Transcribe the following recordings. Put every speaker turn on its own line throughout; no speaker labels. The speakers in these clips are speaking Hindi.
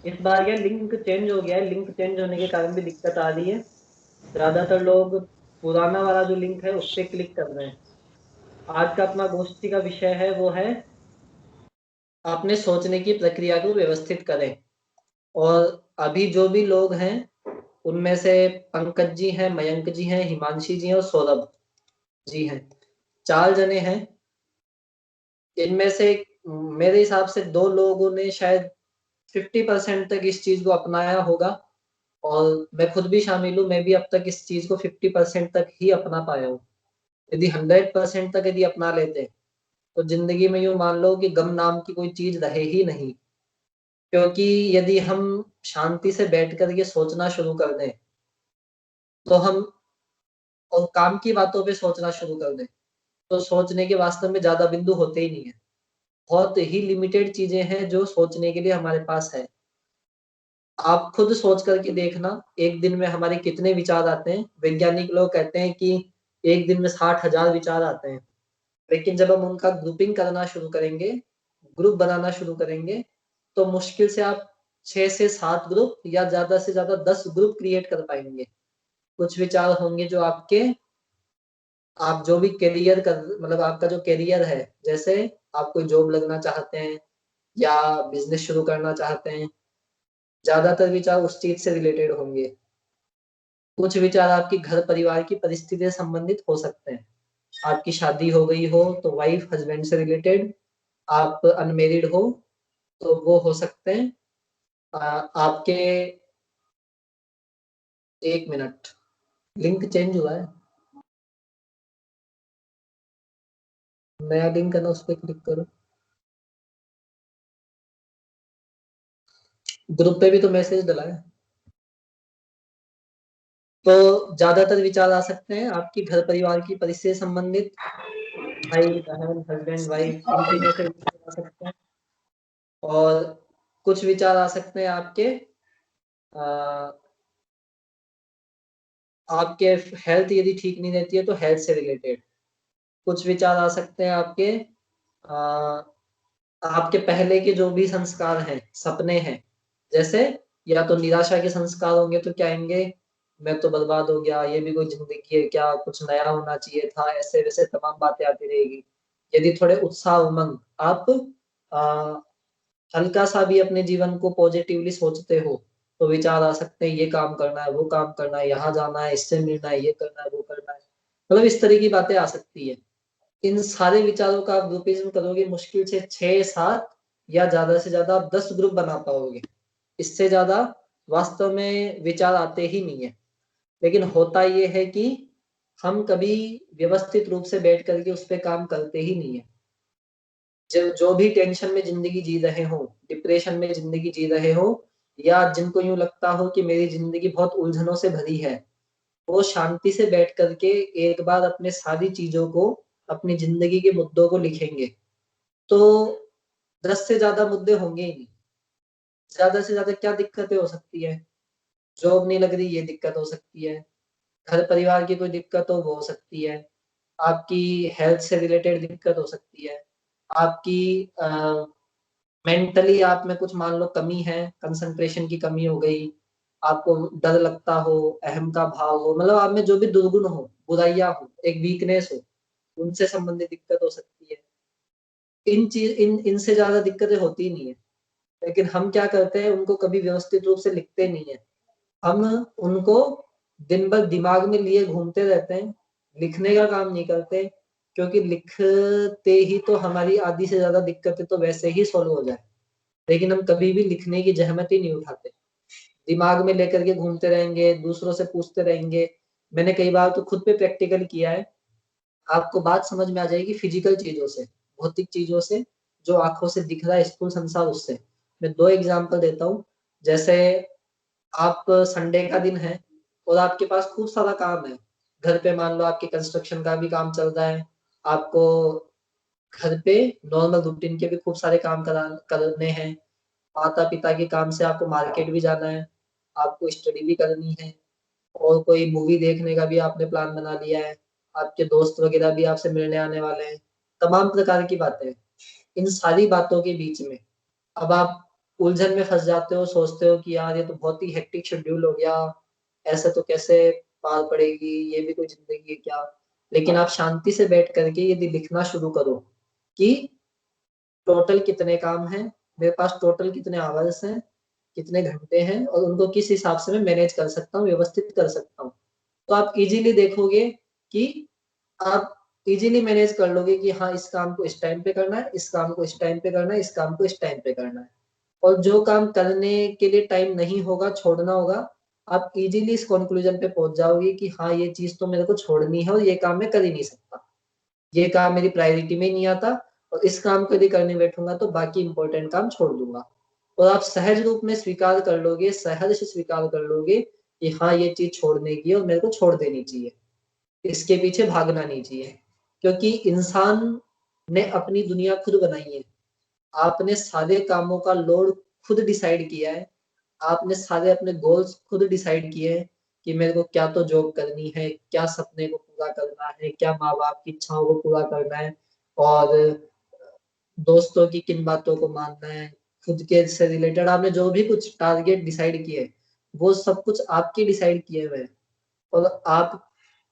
इस बार क्या लिंक चेंज हो गया है, लिंक चेंज होने के कारण भी दिक्कत आ रही है। ज्यादातर लोग पुराना वाला जो लिंक है उस पर क्लिक कर रहे हैं। आज का अपना गोष्ठी का विषय है वो है अपने सोचने की प्रक्रिया को व्यवस्थित करें। और अभी जो भी लोग हैं उनमें से पंकज जी हैं, मयंक जी हैं, हिमांशी जी हैं और सौरभ जी हैं, 4 जने हैं। इनमें से मेरे हिसाब से 2 लोगों ने शायद 50% तक इस चीज को अपनाया होगा, और मैं खुद भी शामिल हूँ। मैं भी अब तक इस चीज को 50% तक ही अपना पाया हूँ। यदि 100% तक यदि अपना लेते तो जिंदगी में यूं मान लो कि गम नाम की कोई चीज रहे ही नहीं। क्योंकि यदि हम शांति से बैठकर ये सोचना शुरू कर दें तो हम, और काम की बातों पे सोचना शुरू कर दें, तो सोचने के वास्तव में ज्यादा बिंदु होते ही नहीं है। बहुत ही लिमिटेड चीजें हैं जो सोचने के लिए हमारे पास है। आप खुद सोच करके देखना, एक दिन में हमारे कितने विचार आते हैं। वैज्ञानिक लोग कहते हैं कि एक दिन में 60,000 विचार आते हैं। लेकिन जब हम उनका ग्रुपिंग करना शुरू करेंगे, ग्रुप बनाना शुरू करेंगे, तो मुश्किल से आप 6 से 7 ग्रुप या ज्यादा से ज्यादा 10 ग्रुप क्रिएट कर पाएंगे। कुछ विचार होंगे जो आपके, आप जो भी करियर कर, मतलब आपका जो करियर है, जैसे आप कोई जॉब लगना चाहते हैं या बिजनेस शुरू करना चाहते हैं, ज्यादातर विचार उस चीज से रिलेटेड होंगे। कुछ विचार आपकी घर परिवार की परिस्थिति से संबंधित हो सकते हैं। आपकी शादी हो गई हो तो वाइफ हस्बैंड से रिलेटेड, आप अनमेरिड हो तो वो हो सकते हैं। आपके, एक मिनट, लिंक चेंज हुआ है, नया लिंक है ना, उस पर क्लिक करो। ग्रुप पे भी तो मैसेज डला है। तो ज्यादातर विचार आ सकते हैं आपकी घर परिवार की परिस्थिति से संबंधित, भाई बहन हस्बैंड वाइफ, इन चीजों से विचार आ सकते हैं। और कुछ विचार आ सकते हैं आपके, आपके हेल्थ यदि ठीक नहीं रहती है तो हेल्थ से रिलेटेड। कुछ विचार आ सकते हैं आपके, आ, आपके पहले के जो भी संस्कार हैं, सपने हैं, जैसे या तो निराशा के संस्कार होंगे तो क्या आएंगे, मैं तो बर्बाद हो गया, ये भी कोई जिंदगी है क्या, कुछ नया होना चाहिए था, ऐसे वैसे तमाम बातें आती रहेगी। यदि थोड़े उत्साह उमंग, आप आ, हल्का सा भी अपने जीवन को पॉजिटिवली सोचते हो, तो विचार आ सकते हैं ये काम करना है, वो काम करना है, यहाँ जाना है, इससे मिलना है, ये करना है, वो करना है। मतलब इस तरह की बातें आ सकती है। इन सारे विचारों का आप ग्रुपिज्म करोगे, मुश्किल से 6 7 या ज्यादा से ज्यादा आप 10 ग्रुप बना पाओगे। इससे ज्यादा वास्तव में विचार आते ही नहीं है। लेकिन होता ये है कि हम कभी व्यवस्थित रूप से बैठ करके उस पर काम करते ही नहीं है। जो जो भी टेंशन में जिंदगी जी रहे हो, डिप्रेशन में जिंदगी जी रहे हो, या जिनको यूं लगता हो कि मेरी जिंदगी बहुत उलझनों से भरी है, वो शांति से बैठ करके एक बार अपने सारी चीजों को, अपनी जिंदगी के मुद्दों को लिखेंगे, तो 10 से ज्यादा मुद्दे होंगे ही नहीं। ज्यादा से ज्यादा क्या दिक्कतें हो सकती है, जॉब नहीं लग रही ये दिक्कत हो सकती है, घर परिवार की कोई दिक्कत हो वो हो सकती है, आपकी हेल्थ से रिलेटेड दिक्कत हो सकती है, आपकी मेंटली आप में कुछ मान लो कमी है, कंसंट्रेशन की कमी हो गई, आपको डर लगता हो, अहम का भाव हो, मतलब आप में जो भी दुर्गुण हो, बुराइयां हो, एक वीकनेस हो, उनसे संबंधित दिक्कत हो सकती है। इनसे ज्यादा दिक्कतें होती ही नहीं है। लेकिन हम क्या करते हैं, उनको कभी व्यवस्थित रूप से लिखते नहीं है। हम उनको दिन भर दिमाग में लिए घूमते रहते हैं, लिखने का काम नहीं करते। क्योंकि लिखते ही तो हमारी आधी से ज्यादा दिक्कतें तो वैसे ही सॉल्व हो जाए। लेकिन हम कभी भी लिखने की जहमत ही नहीं उठाते, दिमाग में लेकर के घूमते रहेंगे, दूसरों से पूछते रहेंगे। मैंने कई बार तो खुद पे प्रैक्टिकल किया है। आपको बात समझ में आ जाएगी फिजिकल चीजों से, भौतिक चीजों से, जो आंखों से दिख रहा है स्थूल संसार, उससे। मैं 2 एग्जांपल देता हूँ। जैसे आप, संडे का दिन है और आपके पास खूब सारा काम है, घर पे मान लो आपके कंस्ट्रक्शन का भी काम चल रहा है, आपको घर पे नॉर्मल रूटीन के भी खूब सारे काम करने हैं, माता पिता के काम से आपको मार्केट भी जाना है, आपको स्टडी भी करनी है, और कोई मूवी देखने का भी आपने प्लान बना लिया है, आपके दोस्त वगैरह भी आपसे मिलने आने वाले हैं, तमाम प्रकार की बातें हैं। इन सारी बातों के बीच में अब आप उलझन में फंस जाते हो, सोचते हो कि यार ये तो बहुत ही हेक्टिक शेड्यूल हो गया, ऐसे तो कैसे पार पड़ेगी, ये भी कोई जिंदगी है क्या। लेकिन आप शांति से बैठ करके यदि लिखना शुरू करो कि टोटल कितने काम हैं, मेरे पास टोटल कितने आवर्स हैं, कितने घंटे हैं, और उनको किस हिसाब से मैं मैनेज कर सकता हूँ, व्यवस्थित कर सकता हूँ, तो आप इजीली देखोगे कि आप इजीली मैनेज कर लोगे कि हाँ इस काम को इस टाइम पे करना है, इस काम को इस टाइम पे करना है, इस काम को इस टाइम पे करना है। और जो काम करने के लिए टाइम नहीं होगा, छोड़ना होगा, आप इजीली इस कंक्लूजन पे पहुंच जाओगे कि हाँ ये चीज तो मेरे को छोड़नी है और ये काम मैं कर ही नहीं सकता, ये काम मेरी प्रायोरिटी में ही नहीं आता, और इस काम को यदि करने बैठूंगा तो बाकी इंपॉर्टेंट काम छोड़ दूंगा। और आप सहज रूप में स्वीकार कर लोगे, सहज से स्वीकार कर लोगे कि हाँ ये चीज छोड़ने की है और मेरे को छोड़ देनी चाहिए, इसके पीछे भागना नहीं चाहिए। क्योंकि इंसान ने अपनी दुनिया खुद बनाई है, आपने सारे कामों का लोड खुद डिसाइड किया है, आपने सारे अपने गोल्स खुद डिसाइड किए हैं कि मेरे को क्या तो जॉब करनी है, क्या सपने को पूरा करना है, क्या माँ बाप की इच्छाओं को पूरा करना है, और दोस्तों की किन बातों को मानना है, खुद के से रिलेटेड आपने जो भी कुछ टारगेट डिसाइड किए, वो सब कुछ आपके डिसाइड किए हुए हैं। और आप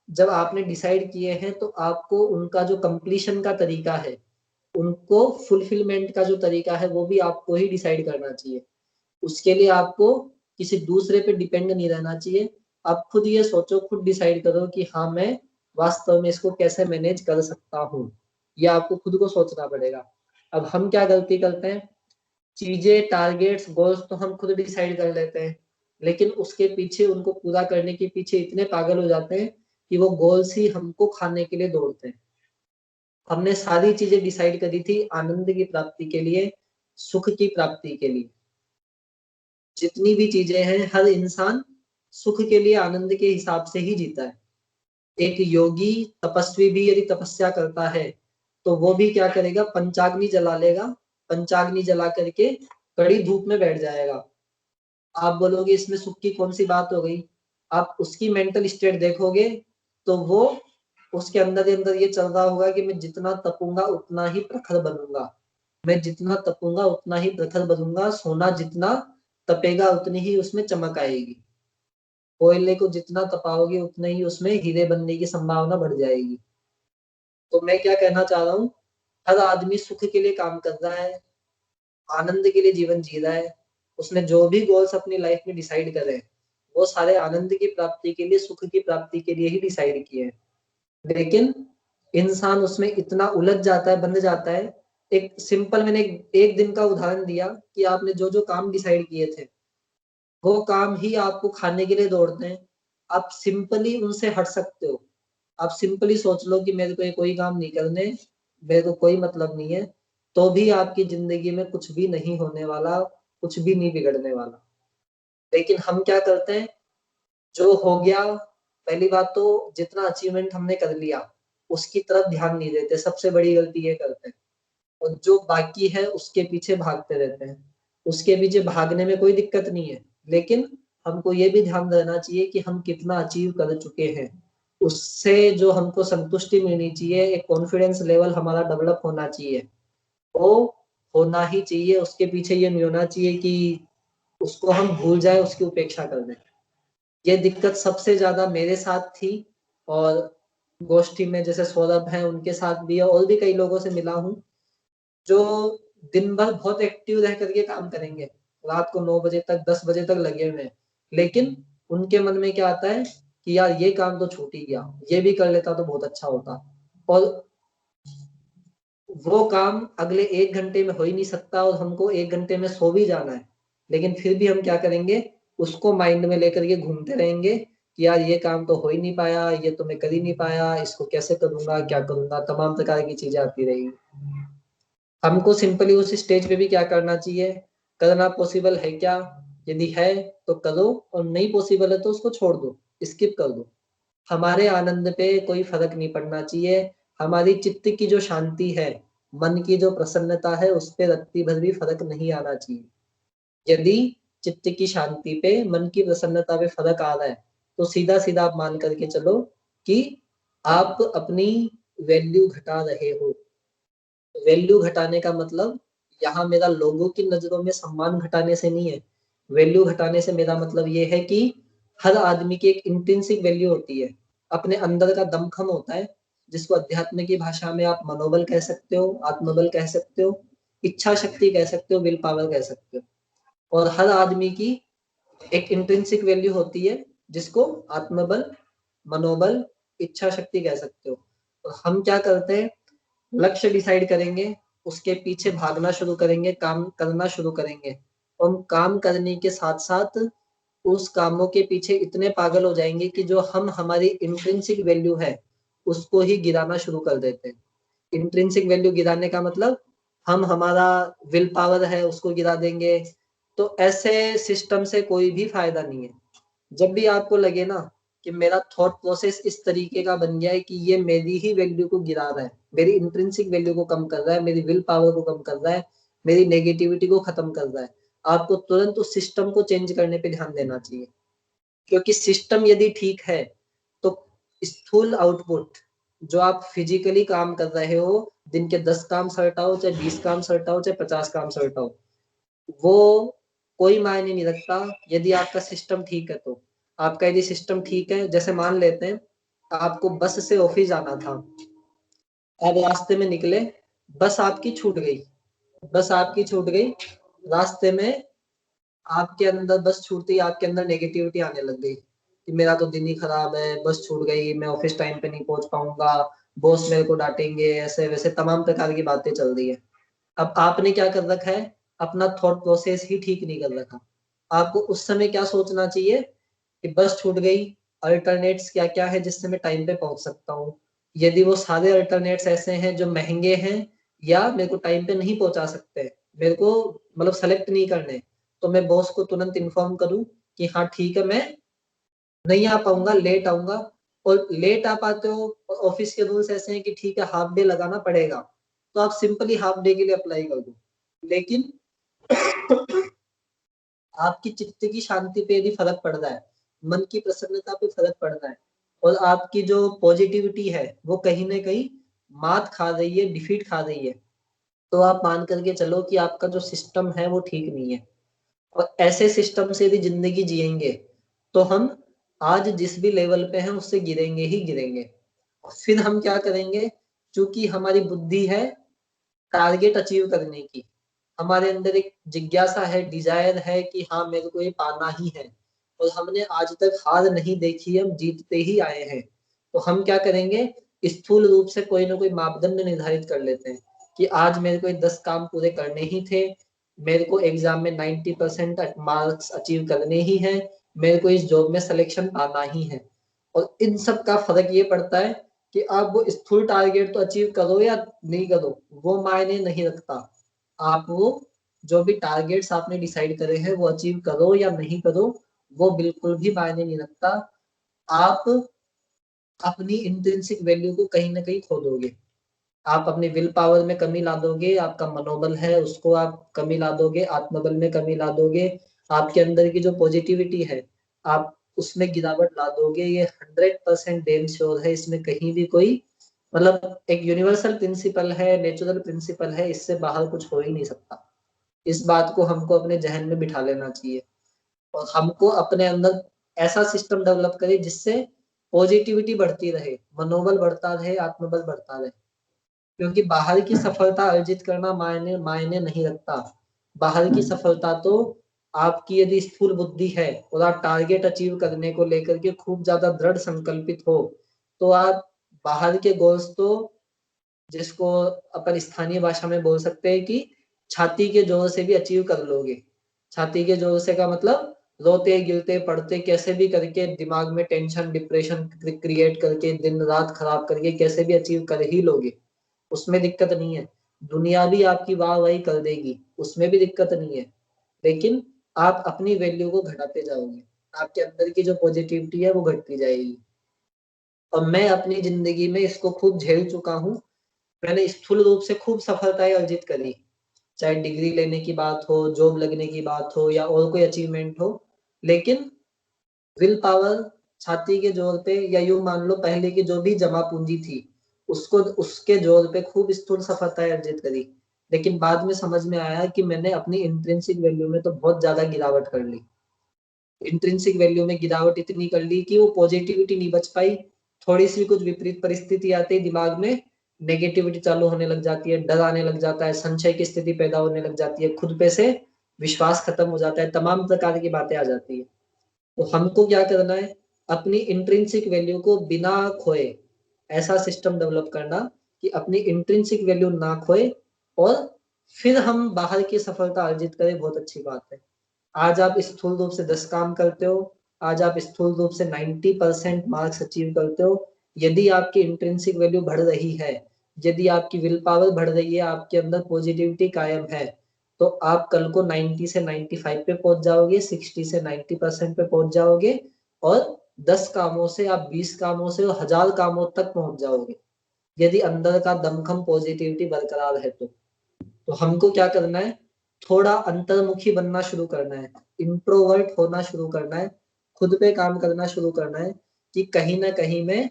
जब आपने डिसाइड किए हैं तो आपको उनका जो कंप्लीशन का तरीका है, उनको फुलफिलमेंट का जो तरीका है, वो भी आपको ही डिसाइड करना चाहिए। उसके लिए आपको किसी दूसरे पे डिपेंड नहीं रहना चाहिए। आप खुद ये सोचो, खुद डिसाइड करो कि हाँ मैं वास्तव में इसको कैसे मैनेज कर सकता हूँ, ये आपको खुद को सोचना पड़ेगा। अब हम क्या गलती करते हैं, चीजें, टारगेट्स, गोल्स तो हम खुद डिसाइड कर लेते हैं, लेकिन उसके पीछे, उनको पूरा करने के पीछे इतने पागल हो जाते हैं कि वो गोल्स ही हमको खाने के लिए दौड़ते हैं। हमने सारी चीजें डिसाइड करी थी आनंद की प्राप्ति के लिए, सुख की प्राप्ति के लिए। जितनी भी चीजें हैं, हर इंसान सुख के लिए, आनंद के हिसाब से ही जीता है। एक योगी, तपस्वी भी यदि तपस्या करता है तो वो भी क्या करेगा, पंचाग्नि जला लेगा, पंचाग्नि जला करके कड़ी धूप में बैठ जाएगा। आप बोलोगे इसमें सुख की कौन सी बात हो गई, आप उसकी मेंटल स्टेट देखोगे तो वो, उसके अंदर ही अंदर ये चल रहा होगा कि मैं जितना तपूंगा उतना ही प्रखर बनूंगा, मैं जितना तपूंगा उतना ही प्रखर बनूंगा, सोना जितना तपेगा उतनी ही उसमें चमक आएगी, कोयले को जितना तपाओगे उतने ही उसमें हीरे बनने की संभावना बढ़ जाएगी। तो मैं क्या कहना चाह रहा हूँ, हर आदमी सुख के लिए काम कर रहा है, आनंद के लिए जीवन जी रहा है। उसने जो भी गोल्स अपनी लाइफ में डिसाइड करे हैं, वो सारे आनंद की प्राप्ति के लिए, सुख की प्राप्ति के लिए ही डिसाइड किए हैं। लेकिन इंसान उसमें इतना उलझ जाता है, बंध जाता है। एक सिंपल, मैंने एक दिन का उदाहरण दिया कि आपने जो जो काम डिसाइड किए थे, वो काम ही आपको खाने के लिए दौड़ते हैं। आप सिंपली उनसे हट सकते हो, आप सिंपली सोच लो कि मेरे को ये कोई काम नहीं करने, मेरे को कोई मतलब नहीं है, तो भी आपकी जिंदगी में कुछ भी नहीं होने वाला, कुछ भी नहीं बिगड़ने वाला। लेकिन हम क्या करते हैं, जो हो गया, पहली बात तो जितना अचीवमेंट हमने कर लिया उसकी तरफ ध्यान नहीं देते, सबसे बड़ी गलती ये करते हैं। और जो बाकी है उसके पीछे भागते रहते हैं। उसके पीछे भागने में कोई दिक्कत नहीं है, लेकिन हमको ये भी ध्यान देना चाहिए कि हम कितना अचीव कर चुके हैं, उससे जो हमको संतुष्टि मिलनी चाहिए, एक कॉन्फिडेंस लेवल हमारा डेवलप होना चाहिए, वो होना ही चाहिए। उसके पीछे ये नहीं होना चाहिए कि उसको हम भूल जाए, उसकी उपेक्षा कर दें। ये दिक्कत सबसे ज्यादा मेरे साथ थी, और गोष्ठी में जैसे सौरभ है उनके साथ भी है, और भी कई लोगों से मिला हूँ जो दिन भर बहुत एक्टिव रह करके काम करेंगे, रात को 9 बजे तक, 10 बजे तक लगे हुए हैं, लेकिन उनके मन में क्या आता है कि यार ये काम तो छूट ही गया, ये भी कर लेता तो बहुत अच्छा होता। और वो काम अगले 1 घंटे में हो ही नहीं सकता, और हमको 1 घंटे में सो भी जाना है, लेकिन फिर भी हम क्या करेंगे, उसको माइंड में लेकर के घूमते रहेंगे कि यार ये काम तो हो ही नहीं पाया, ये तो मैं कर ही नहीं पाया, इसको कैसे करूंगा, क्या करूंगा, तमाम प्रकार की चीजें आती रहेगी। हमको सिंपली उस स्टेज पे भी क्या करना चाहिए, करना पॉसिबल है क्या, यदि है तो करो, और नहीं पॉसिबल है तो उसको छोड़ दो, स्किप कर दो। हमारे आनंद पे कोई फर्क नहीं पड़ना चाहिए, हमारी चित्त की जो शांति है, मन की जो प्रसन्नता है, उस पे रत्ती भर भी फर्क नहीं आना चाहिए। यदि चित्त की शांति पे, मन की प्रसन्नता पे फर्क आ रहा है, तो सीधा सीधा आप मान करके चलो कि आप अपनी वैल्यू घटा रहे हो। वैल्यू घटाने का मतलब यहाँ मेरा लोगों की नजरों में सम्मान घटाने से नहीं है, वैल्यू घटाने से मेरा मतलब ये है कि हर आदमी की एक इंट्रिंसिक वैल्यू होती है, अपने अंदर का दमखम होता है, जिसको अध्यात्म की भाषा में आप मनोबल कह सकते हो, आत्मबल कह सकते हो, इच्छा शक्ति कह सकते हो, विल पावर कह सकते हो। और हर आदमी की एक इंट्रिंसिक वैल्यू होती है, जिसको आत्मबल, मनोबल, इच्छा शक्ति कह सकते हो। और हम क्या करते हैं, लक्ष्य डिसाइड करेंगे, उसके पीछे भागना शुरू करेंगे, काम करना शुरू करेंगे, और काम करने के साथ साथ उस कामों के पीछे इतने पागल हो जाएंगे कि जो हम हमारी इंट्रिंसिक वैल्यू है उसको ही गिराना शुरू कर देते हैं। इंट्रिंसिक वैल्यू गिराने का मतलब हम हमारा विल पावर है उसको गिरा देंगे। तो ऐसे सिस्टम से कोई भी फायदा नहीं है। जब भी आपको लगे ना कि मेरा थॉट प्रोसेस इस तरीके का बन गया है कि ये मेरी ही वैल्यू को गिरा रहा है, मेरी इंट्रिंसिक वैल्यू को कम कर रहा है, मेरी विल पावर को कम कर रहा है, मेरी नेगेटिविटी को खत्म कर रहा है, आपको तुरंत उस सिस्टम को चेंज करने पे ध्यान देना चाहिए। क्योंकि सिस्टम यदि ठीक है तो स्थूल आउटपुट, जो आप फिजिकली काम कर रहे हो, दिन के 10 काम सल्टाओ, चाहे 20 काम सल्टाओ, चाहे 50 काम सल्टाओ, वो कोई मायने नहीं रखता यदि आपका सिस्टम ठीक है। तो आपका यदि सिस्टम ठीक है, जैसे मान लेते हैं आपको बस से ऑफिस जाना था, अब रास्ते में निकले, बस आपकी छूट गई, बस आपकी छूट गई, रास्ते में आपके अंदर बस छूटते ही आपके अंदर नेगेटिविटी आने लग गई कि मेरा तो दिन ही खराब है, बस छूट गई, मैं ऑफिस टाइम पे नहीं पहुंच पाऊंगा, बॉस मेरे को डांटेंगे, ऐसे वैसे तमाम प्रकार की बातें चल रही है। अब आपने क्या कर रखा है, अपना थॉट प्रोसेस ही ठीक नहीं कर रखा। आपको उस समय क्या सोचना चाहिए कि बस छूट गई, अल्टरनेट्स क्या क्या है जिससे मैं टाइम पे पहुंच सकता हूँ। यदि वो सारे अल्टरनेट्स ऐसे हैं जो महंगे हैं या मेरे को टाइम पे नहीं पहुंचा सकते, मेरे को मतलब सेलेक्ट नहीं करने, तो मैं बॉस को तुरंत इन्फॉर्म करूं कि हाँ ठीक है, मैं नहीं आ पाऊंगा, लेट आऊंगा। और लेट आ पाते हो और ऑफिस के रूल्स ऐसे हैं कि ठीक है हाफ डे लगाना पड़ेगा, तो आप सिंपली हाफ डे के लिए अप्लाई कर दो। लेकिन आपकी चित्त की शांति पे भी फर्क पड़ रहा है, मन की प्रसन्नता पे फर्क पड़ रहा है, और आपकी जो पॉजिटिविटी है वो कहीं ना कहीं मात खा रही है, डिफीट खा रही है, तो आप मान करके चलो कि आपका जो सिस्टम है वो ठीक नहीं है। और ऐसे सिस्टम से यदि जिंदगी जिएंगे तो हम आज जिस भी लेवल पे हैं उससे गिरेंगे ही गिरेंगे। और फिर हम क्या करेंगे, क्योंकि हमारी बुद्धि है टारगेट अचीव करने की, हमारे अंदर एक जिज्ञासा है, डिजायर है कि हाँ मेरे को ये पाना ही है, और हमने आज तक हार नहीं देखी, हम जीतते ही आए हैं। तो हम क्या करेंगे, स्थूल रूप से कोई ना कोई मापदंड निर्धारित कर लेते हैं कि आज मेरे को ये 10 काम पूरे करने ही थे, मेरे को एग्जाम में 90% मार्क्स अचीव करने ही है, मेरे को इस जॉब में सिलेक्शन पाना ही है। और इन सब का फर्क ये पड़ता है कि आप वो स्थूल टारगेट तो अचीव करो या नहीं करो, वो मायने नहीं रखता। आप वो जो भी टारगेट्स आपने डिसाइड करे हैं वो अचीव करो या नहीं करो, वो बिल्कुल भी मायने नहीं रखता। आप अपनी इंट्रिंसिक वैल्यू को कहीं ना कहीं खो दोगे, आप अपनी विल पावर में कमी ला दोगे, आपका मनोबल है उसको आप कमी ला दोगे, आत्मबल में कमी ला दोगे, आपके अंदर की जो पॉजिटिविटी है आप उसमें गिरावट ला दोगे। ये 100% डेम श्योर है, इसमें कहीं भी कोई मतलब एक यूनिवर्सल प्रिंसिपल है, नेचुरल प्रिंसिपल है, इससे बाहर कुछ हो ही नहीं सकता। इस बात को हमको अपने जहन में बिठा लेना चाहिए, और हमको अपने अंदर ऐसा सिस्टम डेवलप करे जिससे पॉजिटिविटी बढ़ती रहे, मनोबल बढ़ता रहे, आत्मबल बढ़ता रहे। क्योंकि बाहर की सफलता अर्जित करना मायने मायने नहीं रखता। बाहर की सफलता तो आपकी यदि स्थूल बुद्धि है और आप टारगेट अचीव करने को लेकर के खूब ज्यादा दृढ़ संकल्पित हो, तो आप बाहर के गोल्स तो, जिसको अपन स्थानीय भाषा में बोल सकते हैं कि छाती के जोर से भी अचीव कर लोगे। छाती के जोर से का मतलब रोते गिरते पढ़ते कैसे भी करके, दिमाग में टेंशन डिप्रेशन क्रिएट करके, दिन रात खराब करके कैसे भी अचीव कर ही लोगे, उसमें दिक्कत नहीं है। दुनिया भी आपकी वाह वाही कर देगी, उसमें भी दिक्कत नहीं है। लेकिन आप अपनी वैल्यू को घटाते जाओगे, आपके अंदर की जो पॉजिटिविटी है वो घटती जाएगी। और मैं अपनी जिंदगी में इसको खूब झेल चुका हूँ। मैंने स्थूल रूप से खूब सफलताएं अर्जित करी, चाहे डिग्री लेने की बात हो, जॉब लगने की बात हो, या और कोई अचीवमेंट हो। लेकिन विल पावर, छाती के जोर पे, या यूं मान लो पहले की जो भी जमा पूंजी थी, उसको उसके जोर पे खूब स्थूल सफलताएं अर्जित करी। लेकिन बाद में समझ में आया कि मैंने अपनी इंट्रिंसिक वैल्यू में तो बहुत ज्यादा गिरावट कर ली। इंट्रिंसिक वैल्यू में गिरावट इतनी कर ली कि वो पॉजिटिविटी नहीं बच पाई। थोड़ी सी कुछ विपरीत परिस्थिति आती है दिमाग में, नेगेटिविटी चालू होने लग जाती है, डर आने लग जाता है, संशय की स्थिति पैदा होने लग जाती है, खुद पे से विश्वास खत्म हो जाता है, तमाम प्रकार की बातें आ जाती है। तो हमको क्या करना है, अपनी इंट्रिंसिक वैल्यू को बिना खोए ऐसा सिस्टम डेवलप करना कि अपनी इंट्रिंसिक वैल्यू ना खोए और फिर हम बाहर की सफलता अर्जित करें, बहुत अच्छी बात है। आज आप स्थूल रूप से 10 काम करते हो, आज आप स्थूल रूप से 90% मार्क्स अचीव करते हो। यदि आपकी इंट्रिंसिक वैल्यू बढ़ रही है, यदि आपकी विल पावर बढ़ रही है, आपके अंदर पॉजिटिविटी कायम है, तो आप कल को 90 से 95 पे पहुंच जाओगे, 60 से 90% पे पहुंच जाओगे, और 10 कामों से आप 20 कामों से 1000 कामों तक पहुंच जाओगे, यदि अंदर का दमखम पॉजिटिविटी बरकरार है तो हमको क्या करना है, थोड़ा अंतर्मुखी बनना शुरू करना है, इंट्रोवर्ट होना शुरू करना है, खुद पे काम करना शुरू करना है कि कहीं ना कहीं में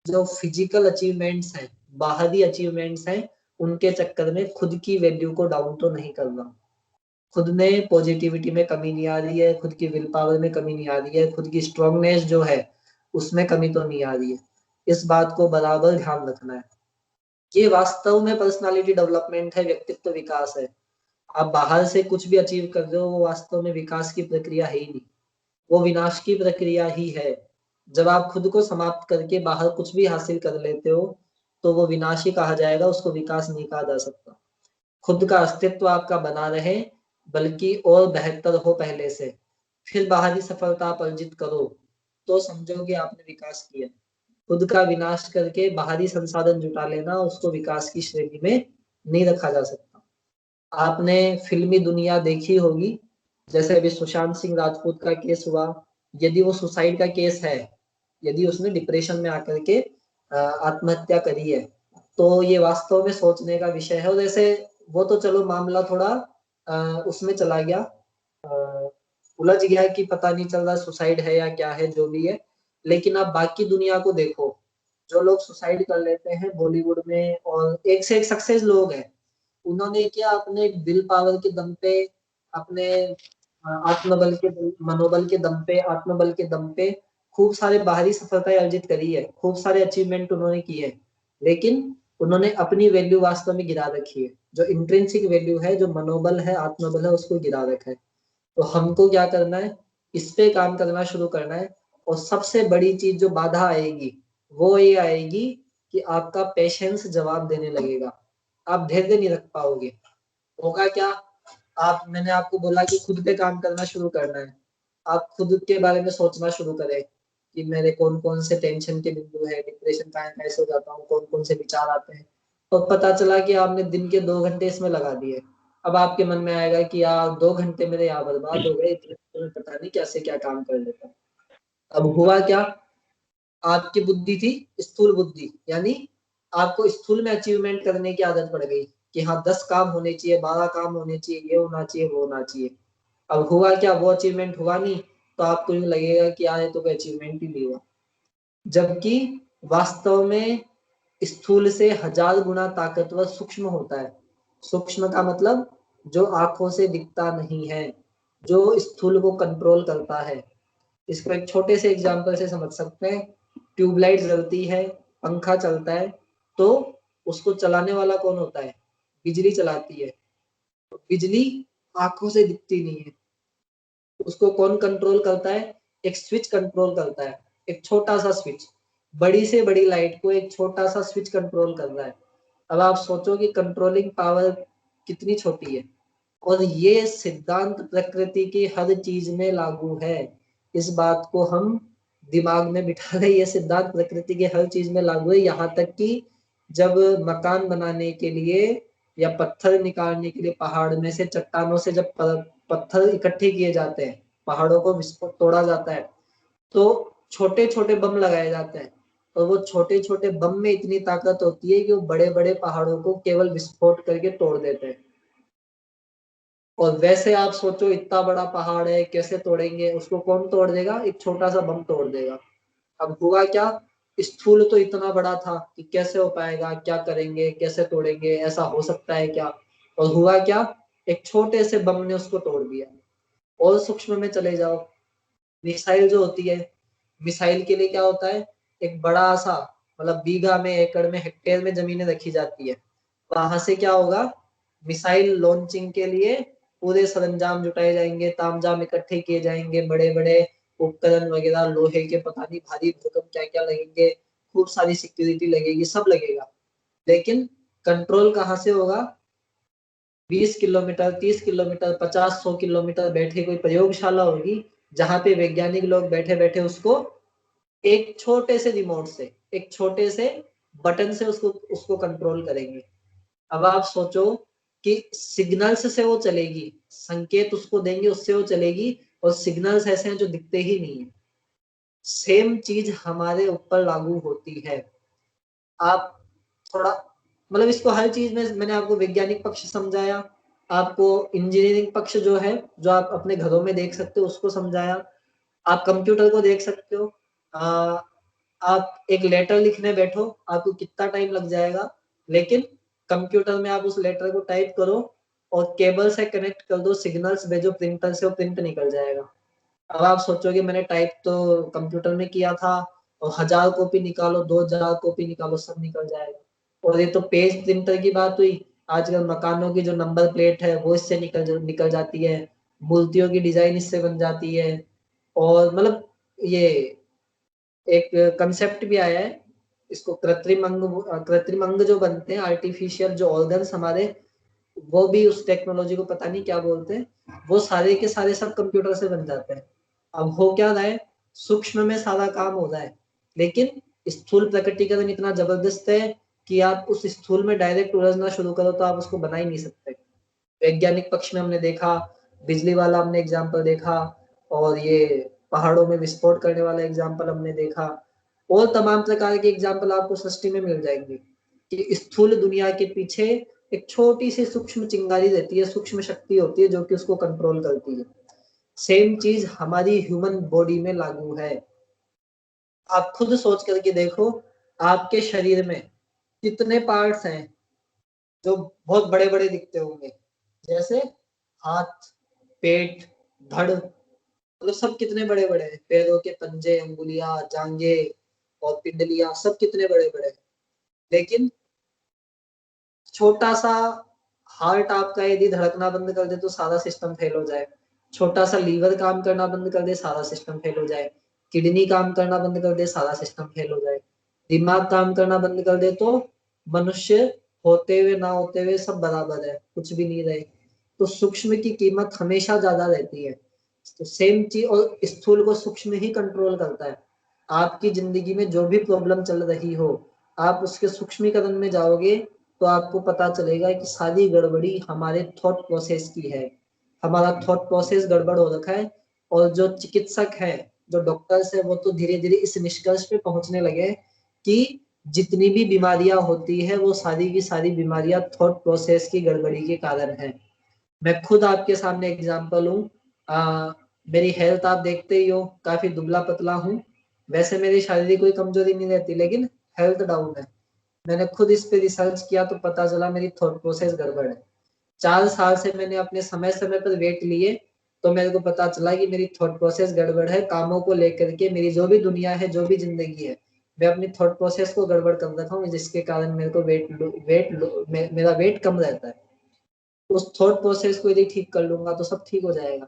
जो फिजिकल अचीवमेंट्स हैं, बाहरी अचीवमेंट्स हैं, उनके चक्कर में खुद की वैल्यू को डाउन तो नहीं कर रहा, खुद में पॉजिटिविटी में कमी नहीं आ रही है, खुद की विल पावर में कमी नहीं आ रही है, खुद की स्ट्रांगनेस जो है उसमें कमी तो नहीं आ रही है। इस बात को बराबर ध्यान रखना है। ये वास्तव में पर्सनालिटी डेवलपमेंट है, व्यक्तित्व विकास है। आप बाहर से कुछ भी अचीव कर रहे हो, वो वास्तव में विकास की प्रक्रिया है ही नहीं, वो विनाश की प्रक्रिया ही है। जब आप खुद को समाप्त करके बाहर कुछ भी हासिल कर लेते हो तो वो विनाश ही कहा जाएगा, उसको विकास नहीं कहा जा सकता। खुद का अस्तित्व आपका बना रहे, बल्कि और बेहतर हो पहले से, फिर बाहरी सफलता आप अर्जित करो, तो समझोगे आपने विकास किया। खुद का विनाश करके बाहरी संसाधन जुटा लेना, उसको विकास की श्रेणी में नहीं रखा जा सकता। आपने फिल्मी दुनिया देखी होगी, जैसे अभी सुशांत सिंह राजपूत का केस हुआ, यदि वो सुसाइड का केस है, यदि उसने डिप्रेशन में आकर के आत्महत्या करी है, तो ये वास्तव में सोचने का विषय है। और जैसे वो तो चलो मामला थोड़ा उसमें चला गया, उलझ गया कि पता नहीं चल रहा सुसाइड है या क्या है, जो भी है। लेकिन आप बाकी दुनिया को देखो, जो लोग सुसाइड कर लेते हैं बॉलीवुड में, और एक से एक सक्सेस लोग हैं, उन्होंने क्या अपने विल पावर के दम पे, अपने आत्मबल के मनोबल के दम पे, आत्मबल के दम पे खूब सारे बाहरी सफलताएं अर्जित करी है, खूब सारे अचीवमेंट उन्होंने किए हैं, लेकिन उन्होंने अपनी वैल्यू वास्तव में गिरा रखी है। जो इंट्रिंसिक वैल्यू है, जो मनोबल है, आत्मबल है, उसको गिरा रखा है। तो हमको क्या करना है, इस पे काम करना शुरू करना है। और सबसे बड़ी चीज जो बाधा आएगी वो ये आएगी कि आपका पेशेंस जवाब देने लगेगा, आप धैर्य नहीं रख पाओगे। होगा क्या, आप, मैंने आपको बोला कि खुद पे काम करना शुरू करना है, आप खुद के बारे में सोचना शुरू करें कि मेरे कौन कौन से टेंशन के बिंदु है, डिप्रेशन का कैसे हो जाता हूँ, कौन कौन से विचार आते हैं। तो पता चला कि आपने दिन के 2 घंटे इसमें लगा दिए। अब आपके मन में आएगा कि यार 2 घंटे मेरे यहाँ बर्बाद हो गए, इतने तो मैं पता नहीं कैसे क्या काम कर लेता। अब हुआ क्या, आपकी बुद्धि थी स्थूल बुद्धि, यानी आपको स्थूल में अचीवमेंट करने की आदत पड़ गई कि हाँ 10 काम होने चाहिए, 12 काम होने चाहिए, ये होना चाहिए, वो होना चाहिए। अब हुआ क्या, वो अचीवमेंट हुआ नहीं, तो आपको यूं लगेगा कि यार ये तो कोई अचीवमेंट ही नहीं हुआ। जबकि वास्तव में स्थूल से 1000 गुना ताकतवर सूक्ष्म होता है। सूक्ष्म का मतलब जो आंखों से दिखता नहीं है, जो स्थूल को कंट्रोल करता है। इसको एक छोटे से एग्जांपल से समझ सकते हैं। ट्यूबलाइट जलती है, पंखा चलता है, तो उसको चलाने वाला कौन होता है, बिजली चलाती है। तो बिजली आंखों से दिखती नहीं है, उसको कौन कंट्रोल करता है, एक स्विच कंट्रोल करता है, एक छोटा सा स्विच। बड़ी से बड़ी लाइट को एक छोटा सा स्विच कंट्रोल कर रहा है। अब आप सोचो कि कंट्रोलिंग पावर कितनी छोटी है। और ये सिद्धांत प्रकृति की हर चीज में लागू है। इस बात को हम दिमाग में बिठा रहे, ये सिद्धांत प्रकृति के हर चीज में लागू है। यहाँ तक कि जब मकान बनाने के लिए या पत्थर निकालने के लिए पहाड़ में से, चट्टानों से जब पत्थर इकट्ठे किए जाते हैं, पहाड़ों को विस्फोट तोड़ा जाता है, तो छोटे छोटे बम लगाए जाते हैं। और वो छोटे छोटे बम में इतनी ताकत होती है कि वो बड़े बड़े पहाड़ों को केवल विस्फोट करके तोड़ देते हैं। और वैसे आप सोचो इतना बड़ा पहाड़ है, कैसे तोड़ेंगे उसको, कौन तोड़ देगा, एक छोटा सा बम तोड़ देगा। अब हुआ क्या, स्थूल तो इतना बड़ा था कि कैसे हो पाएगा, क्या करेंगे, कैसे तोड़ेंगे, ऐसा हो सकता है क्या। और हुआ क्या, एक छोटे से बम ने उसको तोड़ दिया। और सूक्ष्म में चले जाओ, मिसाइल जो होती है, मिसाइल के लिए क्या होता है, एक बड़ा सा मतलब बीघा में, एकड़ में, हेक्टेयर में जमीनें रखी जाती है। वहां से क्या होगा, मिसाइल लॉन्चिंग के लिए पूरे सरंजाम जुटाए जाएंगे, तामझाम इकट्ठे किए जाएंगे, बड़े बड़े उपकरण वगैरह, लोहे के पता नहीं भारी भरकम क्या क्या लगेंगे, खूब सारी सिक्योरिटी लगेगी, सब लगेगा। लेकिन कंट्रोल कहाँ से होगा, 20 किलोमीटर, 30 किलोमीटर, 50-100 किलोमीटर बैठे कोई प्रयोगशाला होगी, जहां पे वैज्ञानिक लोग बैठे बैठे उसको एक छोटे से रिमोट से, एक छोटे से बटन से उसको उसको कंट्रोल करेंगे। अब आप सोचो कि सिग्नल्स से वो चलेगी, संकेत उसको देंगे उससे वो चलेगी, और सिग्नल्स ऐसे हैं जो दिखते ही नहीं है। सेम चीज हमारे ऊपर लागू होती है। आप थोड़ा मतलब इसको हर चीज में मैंने आपको वैज्ञानिक पक्ष समझाया, आपको इंजीनियरिंग पक्ष जो है, जो आप अपने घरों में देख सकते हो उसको समझाया, आप कंप्यूटर को देख सकते हो। आप एक लेटर लिखने बैठो, आपको कितना टाइम लग जाएगा, लेकिन कंप्यूटर में आप उस लेटर को टाइप करो और केबल से कनेक्ट कर दो, सिग्नल्स भेजो प्रिंटर से, वो प्रिंट निकल जाएगा। अब आप सोचोगे मैंने टाइप तो कंप्यूटर में किया था, और 1000 कॉपी निकालो, 2000 कॉपी निकालो, सब निकल जाएगा। और ये तो पेज प्रिंटर की बात हुई। आजकल मकानों की जो नंबर प्लेट है वो इससे निकल जाती है, मूर्तियों की डिजाइन इससे बन जाती है। और मतलब ये एक कंसेप्ट भी आया है, इसको कृत्रिम अंग जो बनते हैं, आर्टिफिशियल जो ऑर्गन्स हमारे, वो भी उस टेक्नोलॉजी को पता नहीं क्या बोलते हैं, वो सारे के सारे सब कंप्यूटर से बन जाते हैं। अब हो क्या रहा है, सूक्ष्म में सारा काम हो रहा है, लेकिन स्थूल प्रकटीकरण इतना जबरदस्त है कि आप उस स्थूल में डायरेक्ट उलझना शुरू करो तो आप उसको बना ही नहीं सकते। वैज्ञानिक पक्ष में हमने देखा, बिजली वाला हमने एग्जाम्पल देखा, और ये पहाड़ों में विस्फोट करने वाला एग्जाम्पल हमने देखा, और तमाम प्रकार के एग्जाम्पल आपको सृष्टि में मिल जाएंगे कि स्थूल दुनिया के पीछे एक छोटी सी सूक्ष्म चिंगारी रहती है, सूक्ष्म शक्ति होती है जो कि उसको कंट्रोल करती है। सेम चीज हमारी ह्यूमन बॉडी में लागू है। आप खुद सोच करके देखो, आपके शरीर में कितने पार्ट्स हैं जो बहुत बड़े बड़े दिखते होंगे, जैसे हाथ, पेट, धड़, मतलब सब कितने बड़े बड़े हैं, पैरों के पंजे, अंगुलियां, जांघे और पिंडलियां, सब कितने बड़े बड़े हैं। लेकिन छोटा सा हार्ट आपका यदि धड़कना बंद कर दे तो सारा सिस्टम फेल हो जाए, छोटा सा लीवर काम करना बंद कर दे सारा सिस्टम फेल हो जाए, किडनी काम करना बंद कर दे सारा सिस्टम फेल हो जाए, दिमाग काम करना बंद कर दे तो मनुष्य होते हुए ना होते हुए सब बराबर है, कुछ भी नहीं रहे। तो सूक्ष्म की कीमत हमेशा ज्यादा रहती है। तो सेम चीज, और स्थूल को सूक्ष्म ही कंट्रोल करता है। आपकी जिंदगी में जो भी प्रॉब्लम चल रही हो, आप उसके सूक्ष्मीकरण में जाओगे तो आपको पता चलेगा कि सारी गड़बड़ी हमारे थॉट प्रोसेस की है। हमारा थॉट प्रोसेस गड़बड़ हो रखा है, और जो चिकित्सक है, जो डॉक्टर्स है, वो तो धीरे धीरे इस निष्कर्ष पे पहुंचने लगे कि जितनी भी बीमारियां होती है वो सारी की सारी बीमारियां थॉट प्रोसेस की गड़बड़ी के कारण है। मैं खुद आपके सामने एग्जाम्पल हूँ। मेरी हेल्थ आप देखते ही हो, काफी दुबला पतला हूँ। वैसे मेरी शारीरिक कोई कमजोरी नहीं रहती, लेकिन हेल्थ डाउन है। मैंने खुद इस पे रिसर्च किया तो पता चला मेरी थॉट प्रोसेस गड़बड़ है। 4 साल से मैंने अपने समय समय पर वेट लिए, तो मेरे को पता चला कि मेरी थॉट प्रोसेस गड़बड़ है। कामों को लेकर के मेरी जो भी दुनिया है, जो भी जिंदगी है, मैं अपनी थॉट प्रोसेस को गड़बड़ कर रखा हूँ, जिसके कारण मेरे को मेरा वेट कम रहता है। उस थॉट प्रोसेस को यदि ठीक कर लूंगा तो सब ठीक हो जाएगा।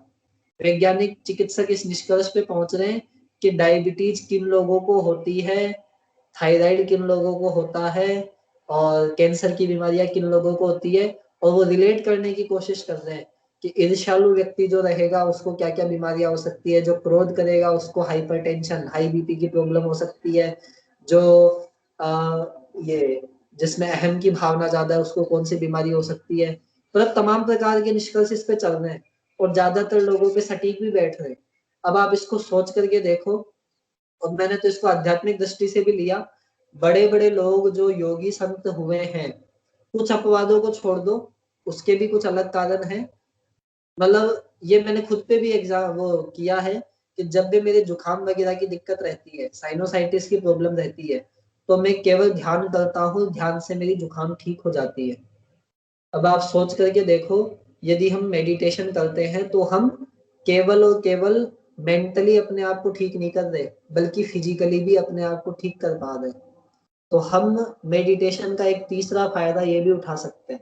वैज्ञानिक चिकित्सक इस निष्कर्ष पे पहुंच रहे हैं कि डायबिटीज किन लोगों को होती है, थायराइड किन लोगों को होता है, और कैंसर की बीमारियां किन लोगों को होती है, और वो रिलेट करने की कोशिश कर रहे हैं कि ईर्ष्यालु व्यक्ति जो रहेगा उसको क्या क्या बीमारियां हो सकती है, जो क्रोध करेगा उसको हाइपरटेंशन, हाई बीपी की प्रॉब्लम हो सकती है, जो ये जिसमें अहम की भावना ज्यादा है उसको कौन सी बीमारी हो सकती है। मतलब तमाम प्रकार के निष्कर्ष इस पे चल रहे हैं, और ज्यादातर लोगों पे सटीक भी बैठ रहे हैं। अब आप इसको सोच करके देखो, और मैंने तो इसको आध्यात्मिक दृष्टि से भी लिया। बड़े बड़े लोग जो योगी संत हुए हैं, कुछ अपवादों को छोड़ दो, उसके भी कुछ अलग कारण है। मतलब ये मैंने खुद पे भी एग्जाम वो किया है कि जब भी मेरे जुकाम वगैरह की दिक्कत रहती है, साइनोसाइटिस की प्रॉब्लम रहती है, तो मैं केवल ध्यान करता हूँ, ध्यान से मेरी जुकाम ठीक हो जाती है। अब आप सोच करके देखो, यदि हम मेडिटेशन करते हैं तो हम केवल और केवल मेंटली अपने आप को ठीक नहीं कर रहे, बल्कि फिजिकली भी अपने आप को ठीक कर पा रहे। तो हम मेडिटेशन का एक तीसरा फायदा ये भी उठा सकते हैं,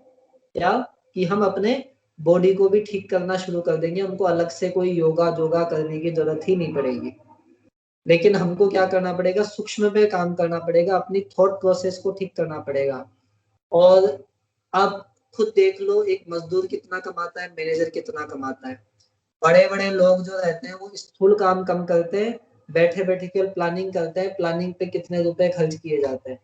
क्या, कि हम अपने बॉडी को भी ठीक करना शुरू कर देंगे। हमको अलग से कोई योगा जोगा करने की जरूरत ही नहीं पड़ेगी। लेकिन हमको क्या करना पड़ेगा, सूक्ष्म पे काम करना पड़ेगा, अपनी थॉट प्रोसेस को ठीक करना पड़ेगा। और आप खुद देख लो, एक मजदूर कितना कमाता है, मैनेजर कितना कमाता है। बड़े बड़े लोग जो रहते हैं वो स्थूल काम कम करते हैं, बैठे बैठे केवल प्लानिंग करते हैं, प्लानिंग पे कितने रुपए खर्च किए जाते हैं।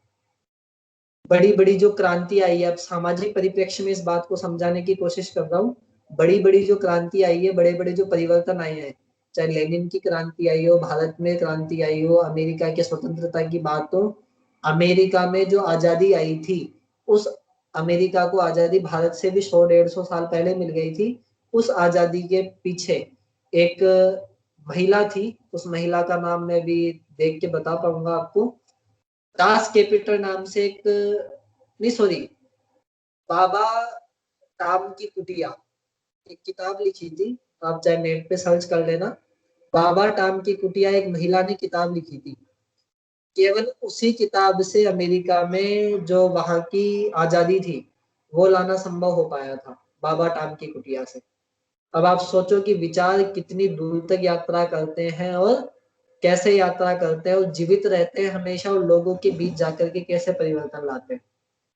बड़ी बड़ी जो क्रांति आई है, अब सामाजिक परिप्रेक्ष्य में इस बात को समझाने की कोशिश कर रहा हूँ। बड़ी बड़ी जो क्रांति आई है, बड़े बड़े जो परिवर्तन आए हैं, चाहे लेनिन की क्रांति आई हो, भारत में क्रांति आई हो, अमेरिका के स्वतंत्रता की बात हो, अमेरिका में जो आजादी आई थी, उस अमेरिका को आजादी भारत से भी 100-150 साल पहले मिल गई थी। उस आजादी के पीछे एक महिला थी, उस महिला का नाम मैं भी देख के बता पाऊंगा आपको। दास कैपिटल नाम से एक, नहीं सॉरी, बाबा टाम की कुटिया, एक किताब लिखी थी। आप चाहे नेट पे सर्च कर लेना। बाबा टाम की कुटिया एक महिला ने किताब लिखी थी। केवल उसी किताब से अमेरिका में जो वहां की आजादी थी वो लाना संभव हो पाया था, बाबा टाम की कुटिया से। अब आप सोचो कि विचार कितनी दूर तक यात्रा करते हैं और कैसे यात्रा करते हैं और जीवित रहते हैं हमेशा, और लोगों के बीच जाकर के कैसे परिवर्तन लाते हैं।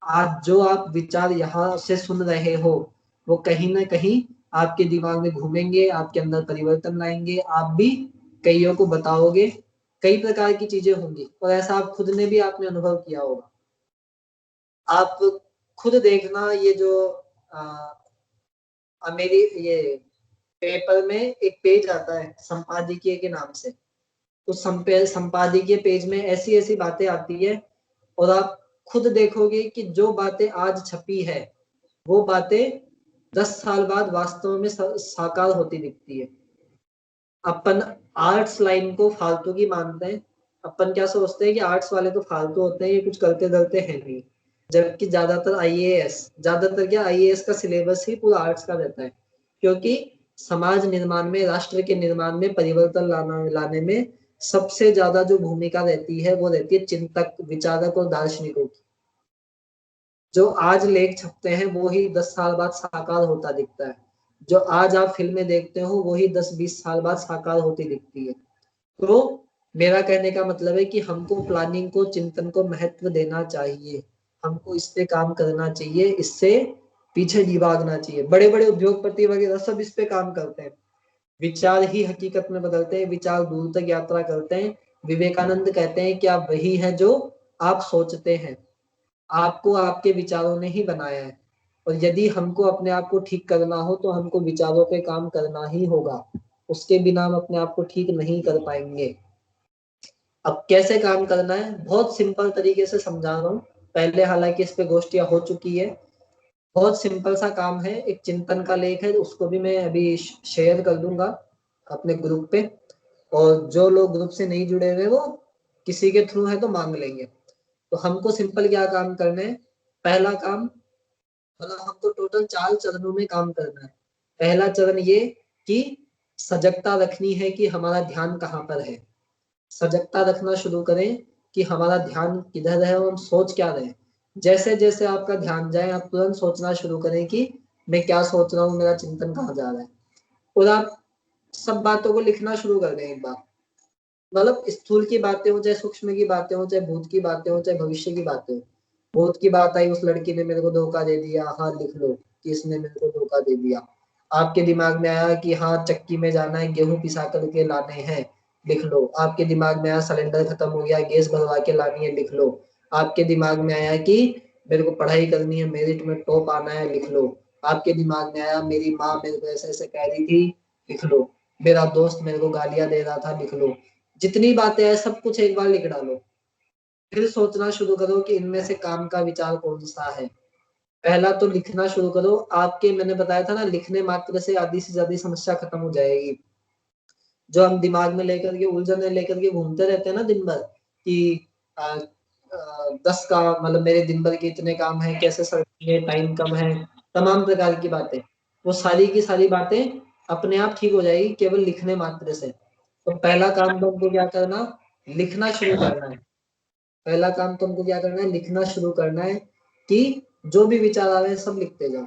आज जो आप विचार यहाँ से सुन रहे हो, वो कहीं ना कहीं आपके दिमाग में घूमेंगे, आपके अंदर परिवर्तन लाएंगे, आप भी कईयों को बताओगे। कई प्रकार की चीजें होंगी, और ऐसा आप खुद ने भी आपने अनुभव किया होगा। आप खुद देखना, ये जो मेरी ये पेपर में एक पेज आता है संपादकीय के नाम से, तो संपादकीय पेज में ऐसी ऐसी बातें आती है, और आप खुद देखोगे कि जो बातें आज छपी है वो बातें 10 साल बाद वास्तव में साकार होती दिखती है। अपन आर्ट्स लाइन को फालतू की मानते हैं। अपन क्या सोचते हैं कि आर्ट्स वाले तो फालतू होते हैं, ये कुछ करते धरते हैं नहीं। जबकि ज्यादातर क्या आईएएस का सिलेबस ही पूरा आर्ट्स का रहता है। क्योंकि समाज निर्माण में, राष्ट्र के निर्माण में, परिवर्तन लाने में सबसे ज्यादा जो भूमिका रहती है वो रहती है चिंतक, विचारक और दार्शनिकों की। जो आज लेख छपते हैं वो ही 10 साल बाद साकार होता दिखता है। जो आज आप फिल्में देखते हो वो ही 10-20 साल बाद साकार होती दिखती है। तो मेरा कहने का मतलब है कि हमको प्लानिंग को, चिंतन को महत्व देना चाहिए। हमको इस पे काम करना चाहिए, इससे पीछे नहीं भागना चाहिए। बड़े बड़े उद्योगपति वगैरह सब इस पे काम करते हैं। विचार ही हकीकत में बदलते हैं, विचार दूर तक यात्रा करते हैं। विवेकानंद कहते हैं कि आप वही है जो आप सोचते हैं। आपको आपके विचारों ने ही बनाया है, और यदि हमको अपने आप को ठीक करना हो तो हमको विचारों पे काम करना ही होगा। उसके बिना हम अपने आप को ठीक नहीं कर पाएंगे। अब कैसे काम करना है, बहुत सिंपल तरीके से समझा रहा हूँ। पहले हालांकि इस पे गोष्ठियां हो चुकी है। बहुत सिंपल सा काम है, एक चिंतन का लेख है, उसको भी मैं अभी शेयर कर दूंगा अपने ग्रुप पे। और जो लोग ग्रुप से नहीं जुड़े हुए वो किसी के थ्रू है तो मांग लेंगे। तो हमको सिंपल क्या काम करना है। पहला काम, मतलब हमको टोटल 4 चरणों में काम करना है। पहला चरण ये कि सजगता रखनी है कि हमारा ध्यान कहाँ पर है। सजगता रखना शुरू करें कि हमारा ध्यान किधर है और हम सोच क्या रहे हैं। जैसे जैसे आपका ध्यान जाए आप तुरंत सोचना शुरू करें कि मैं क्या सोच रहा हूँ, मेरा चिंतन कहाँ जा रहा है। और आप सब बातों को लिखना शुरू कर दें एक बार। मतलब स्थूल की बातें हो, चाहे सूक्ष्म की बातें हो, चाहे भूत की बातें हो, चाहे भविष्य की बातें हो। भूत की बात आई, उस लड़की ने मेरे को धोखा दे दिया, हाँ लिख लो कि इसने मेरे को धोखा दे दिया। आपके दिमाग में आया कि हाँ चक्की में जाना है, गेहूं पिसा करके लाने हैं, लिख लो। आपके दिमाग में आया सिलेंडर खत्म हो गया, गैस भरवा के लानी है, लिख लो। आपके दिमाग में आया कि मेरे को पढ़ाई करनी है, मेरिट में टॉप आना है, लिख लो। आपके दिमाग में आया मेरी माँ मेरे को ऐसे ऐसे कह रही थी, लिख लो। मेरा दोस्त मेरे को गालियां दे रहा था, लिख लो। जितनी बातें हैं सब कुछ एक बार लिख डालो। फिर सोचना शुरू करो कि इनमें से काम का विचार कौन सा है। पहला तो लिखना शुरू करो। आपके, मैंने बताया था ना, लिखने मात्र से आधी से ज्यादा समस्या खत्म हो जाएगी। जो हम दिमाग में लेकर के, उलझने लेकर के घूमते रहते हैं ना दिन भर, कि 10 का मतलब मेरे दिन भर के इतने काम है, कैसे सर टाइम कम है, तमाम प्रकार की बातें, वो सारी की सारी बातें अपने आप ठीक हो जाएगी केवल लिखने मात्र से। तो पहला काम तुमको क्या करना, लिखना शुरू करना है। पहला काम तुमको क्या करना है, लिखना शुरू करना है कि जो भी विचार आ रहे हैं सब लिखते जाओ।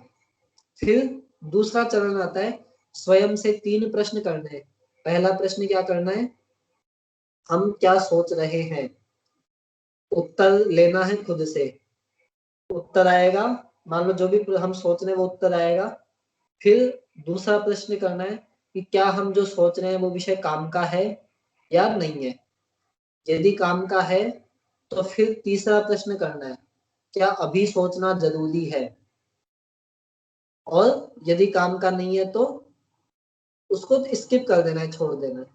फिर दूसरा चरण आता है, स्वयं से 3 प्रश्न करने हैं। पहला प्रश्न क्या करना है, हम क्या सोच रहे हैं, उत्तर लेना है खुद से। उत्तर आएगा, मान लो जो भी हम सोच रहे हैं वो उत्तर आएगा। फिर दूसरा प्रश्न करना है कि क्या हम जो सोच रहे हैं वो विषय काम का है या नहीं है। यदि काम का है तो फिर तीसरा प्रश्न करना है, क्या अभी सोचना जरूरी है। और यदि काम का नहीं है तो उसको स्किप कर देना है, छोड़ देना है।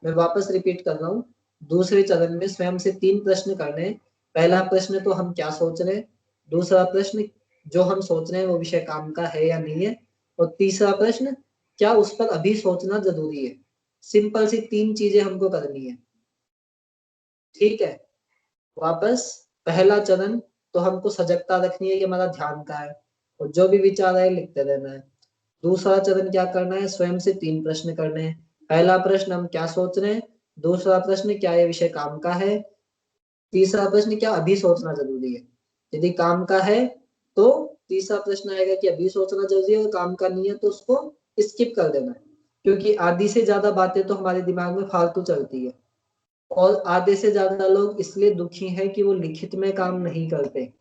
मैं वापस रिपीट कर रहा हूँ, दूसरे चरण में स्वयं से 3 प्रश्न करने हैं। पहला प्रश्न तो हम क्या सोच रहे हैं, दूसरा प्रश्न जो हम सोच रहे हैं वो विषय काम का है या नहीं है, और तीसरा प्रश्न क्या उस पर अभी सोचना जरूरी है। सिंपल सी 3 चीजें हमको करनी है, ठीक है। वापस पहला चरण तो हमको सजगता रखनी है कि हमारा ध्यान कहाँ है, और जो भी विचार है लिखते रहना है। दूसरा चरण क्या करना है, स्वयं से 3 प्रश्न करने हैं। पहला प्रश्न हम क्या सोच रहे हैं, दूसरा प्रश्न क्या ये विषय काम का है, तीसरा प्रश्न क्या अभी सोचना जरूरी है। यदि काम का है तो तीसरा प्रश्न आएगा कि अभी सोचना जरूरी है, और काम का नहीं है तो उसको स्किप कर देना है। क्योंकि आधी से ज्यादा बातें तो हमारे दिमाग में फालतू चलती है, और आधे से ज्यादा लोग इसलिए दुखी हैं कि वो लिखित में काम नहीं करते।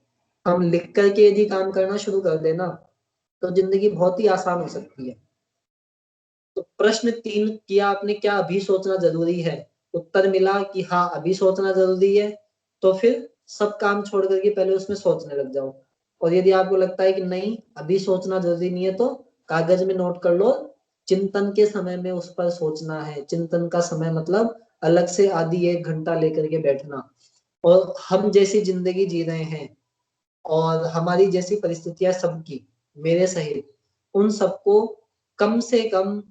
हम लिख करके यदि काम करना शुरू कर देना तो जिंदगी बहुत ही आसान हो सकती है। तो प्रश्न 3 किया आपने, क्या अभी सोचना जरूरी है, उत्तर मिला कि हाँ अभी सोचना जरूरी है, तो फिर सब काम छोड़ करके पहले उसमें सोचने लग जाओ। और यदि आपको लगता है कि नहीं अभी सोचना जरूरी नहीं है तो कागज में नोट कर लो, चिंतन के समय में उस पर सोचना है। चिंतन का समय मतलब अलग से आधी 1 घंटा लेकर के बैठना। और हम जैसी जिंदगी जी रहे हैं और हमारी जैसी परिस्थितियां सबकी, मेरे सहित, उन सबको कम से कम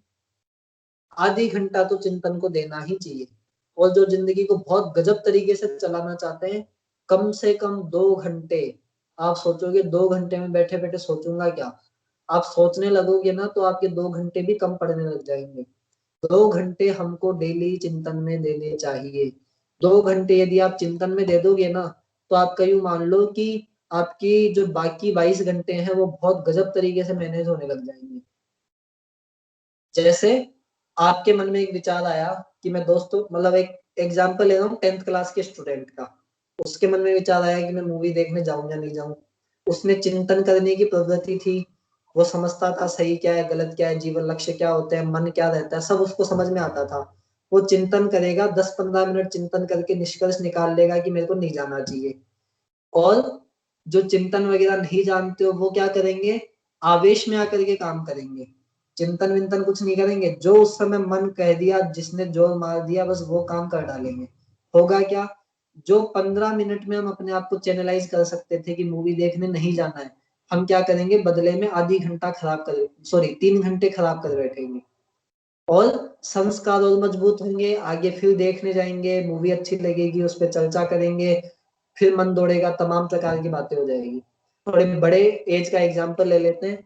आधी घंटा तो चिंतन को देना ही चाहिए। और जो जिंदगी को बहुत गजब तरीके से चलाना चाहते हैं, कम से कम 2 घंटे। आप सोचोगे 2 घंटे में बैठे बैठे सोचूंगा क्या, आप सोचने लगोगे ना तो आपके 2 घंटे भी कम पड़ने लग जाएंगे। 2 घंटे हमको डेली चिंतन में देने चाहिए। 2 घंटे यदि आप चिंतन में दे दोगे ना, तो आपका यूं मान लो कि आपकी जो बाकी 22 घंटे हैं वो बहुत गजब तरीके से मैनेज होने लग जाएंगे। जैसे आपके मन में एक विचार आया कि मैं दोस्तों, मतलब एक एग्जांपल ले रहा हूँ 10th क्लास के स्टूडेंट का। उसके मन में विचार आया कि मैं मूवी देखने जाऊं या नहीं जाऊं। उसने चिंतन करने की प्रवृत्ति थी, वो समझता था सही क्या है गलत क्या है, जीवन लक्ष्य क्या होते हैं, मन क्या रहता है, सब उसको समझ में आता था। वो चिंतन करेगा, 10-15 मिनट चिंतन करके निष्कर्ष निकाल लेगा कि मेरे को नहीं जाना चाहिए। और जो चिंतन वगैरह नहीं जानते हो वो क्या करेंगे, आवेश में आकर के काम करेंगे, चिंतन विंतन कुछ नहीं करेंगे। जो उस समय मन कह दिया, जिसने जोर मार दिया, बस वो काम कर डालेंगे। होगा क्या, जो 15 मिनट में हम अपने आप को चैनलाइज कर सकते थे कि मूवी देखने नहीं जाना है, हम क्या करेंगे बदले में आधी घंटा खराब कर, सॉरी 3 घंटे खराब कर बैठेंगे। और संस्कार और मजबूत होंगे, आगे फिर देखने जाएंगे, मूवी अच्छी लगेगी उस पर चर्चा करेंगे, फिर मन दौड़ेगा, तमाम प्रकार की बातें हो जाएगी। थोड़े बड़े एज का एग्जांपल ले लेते हैं।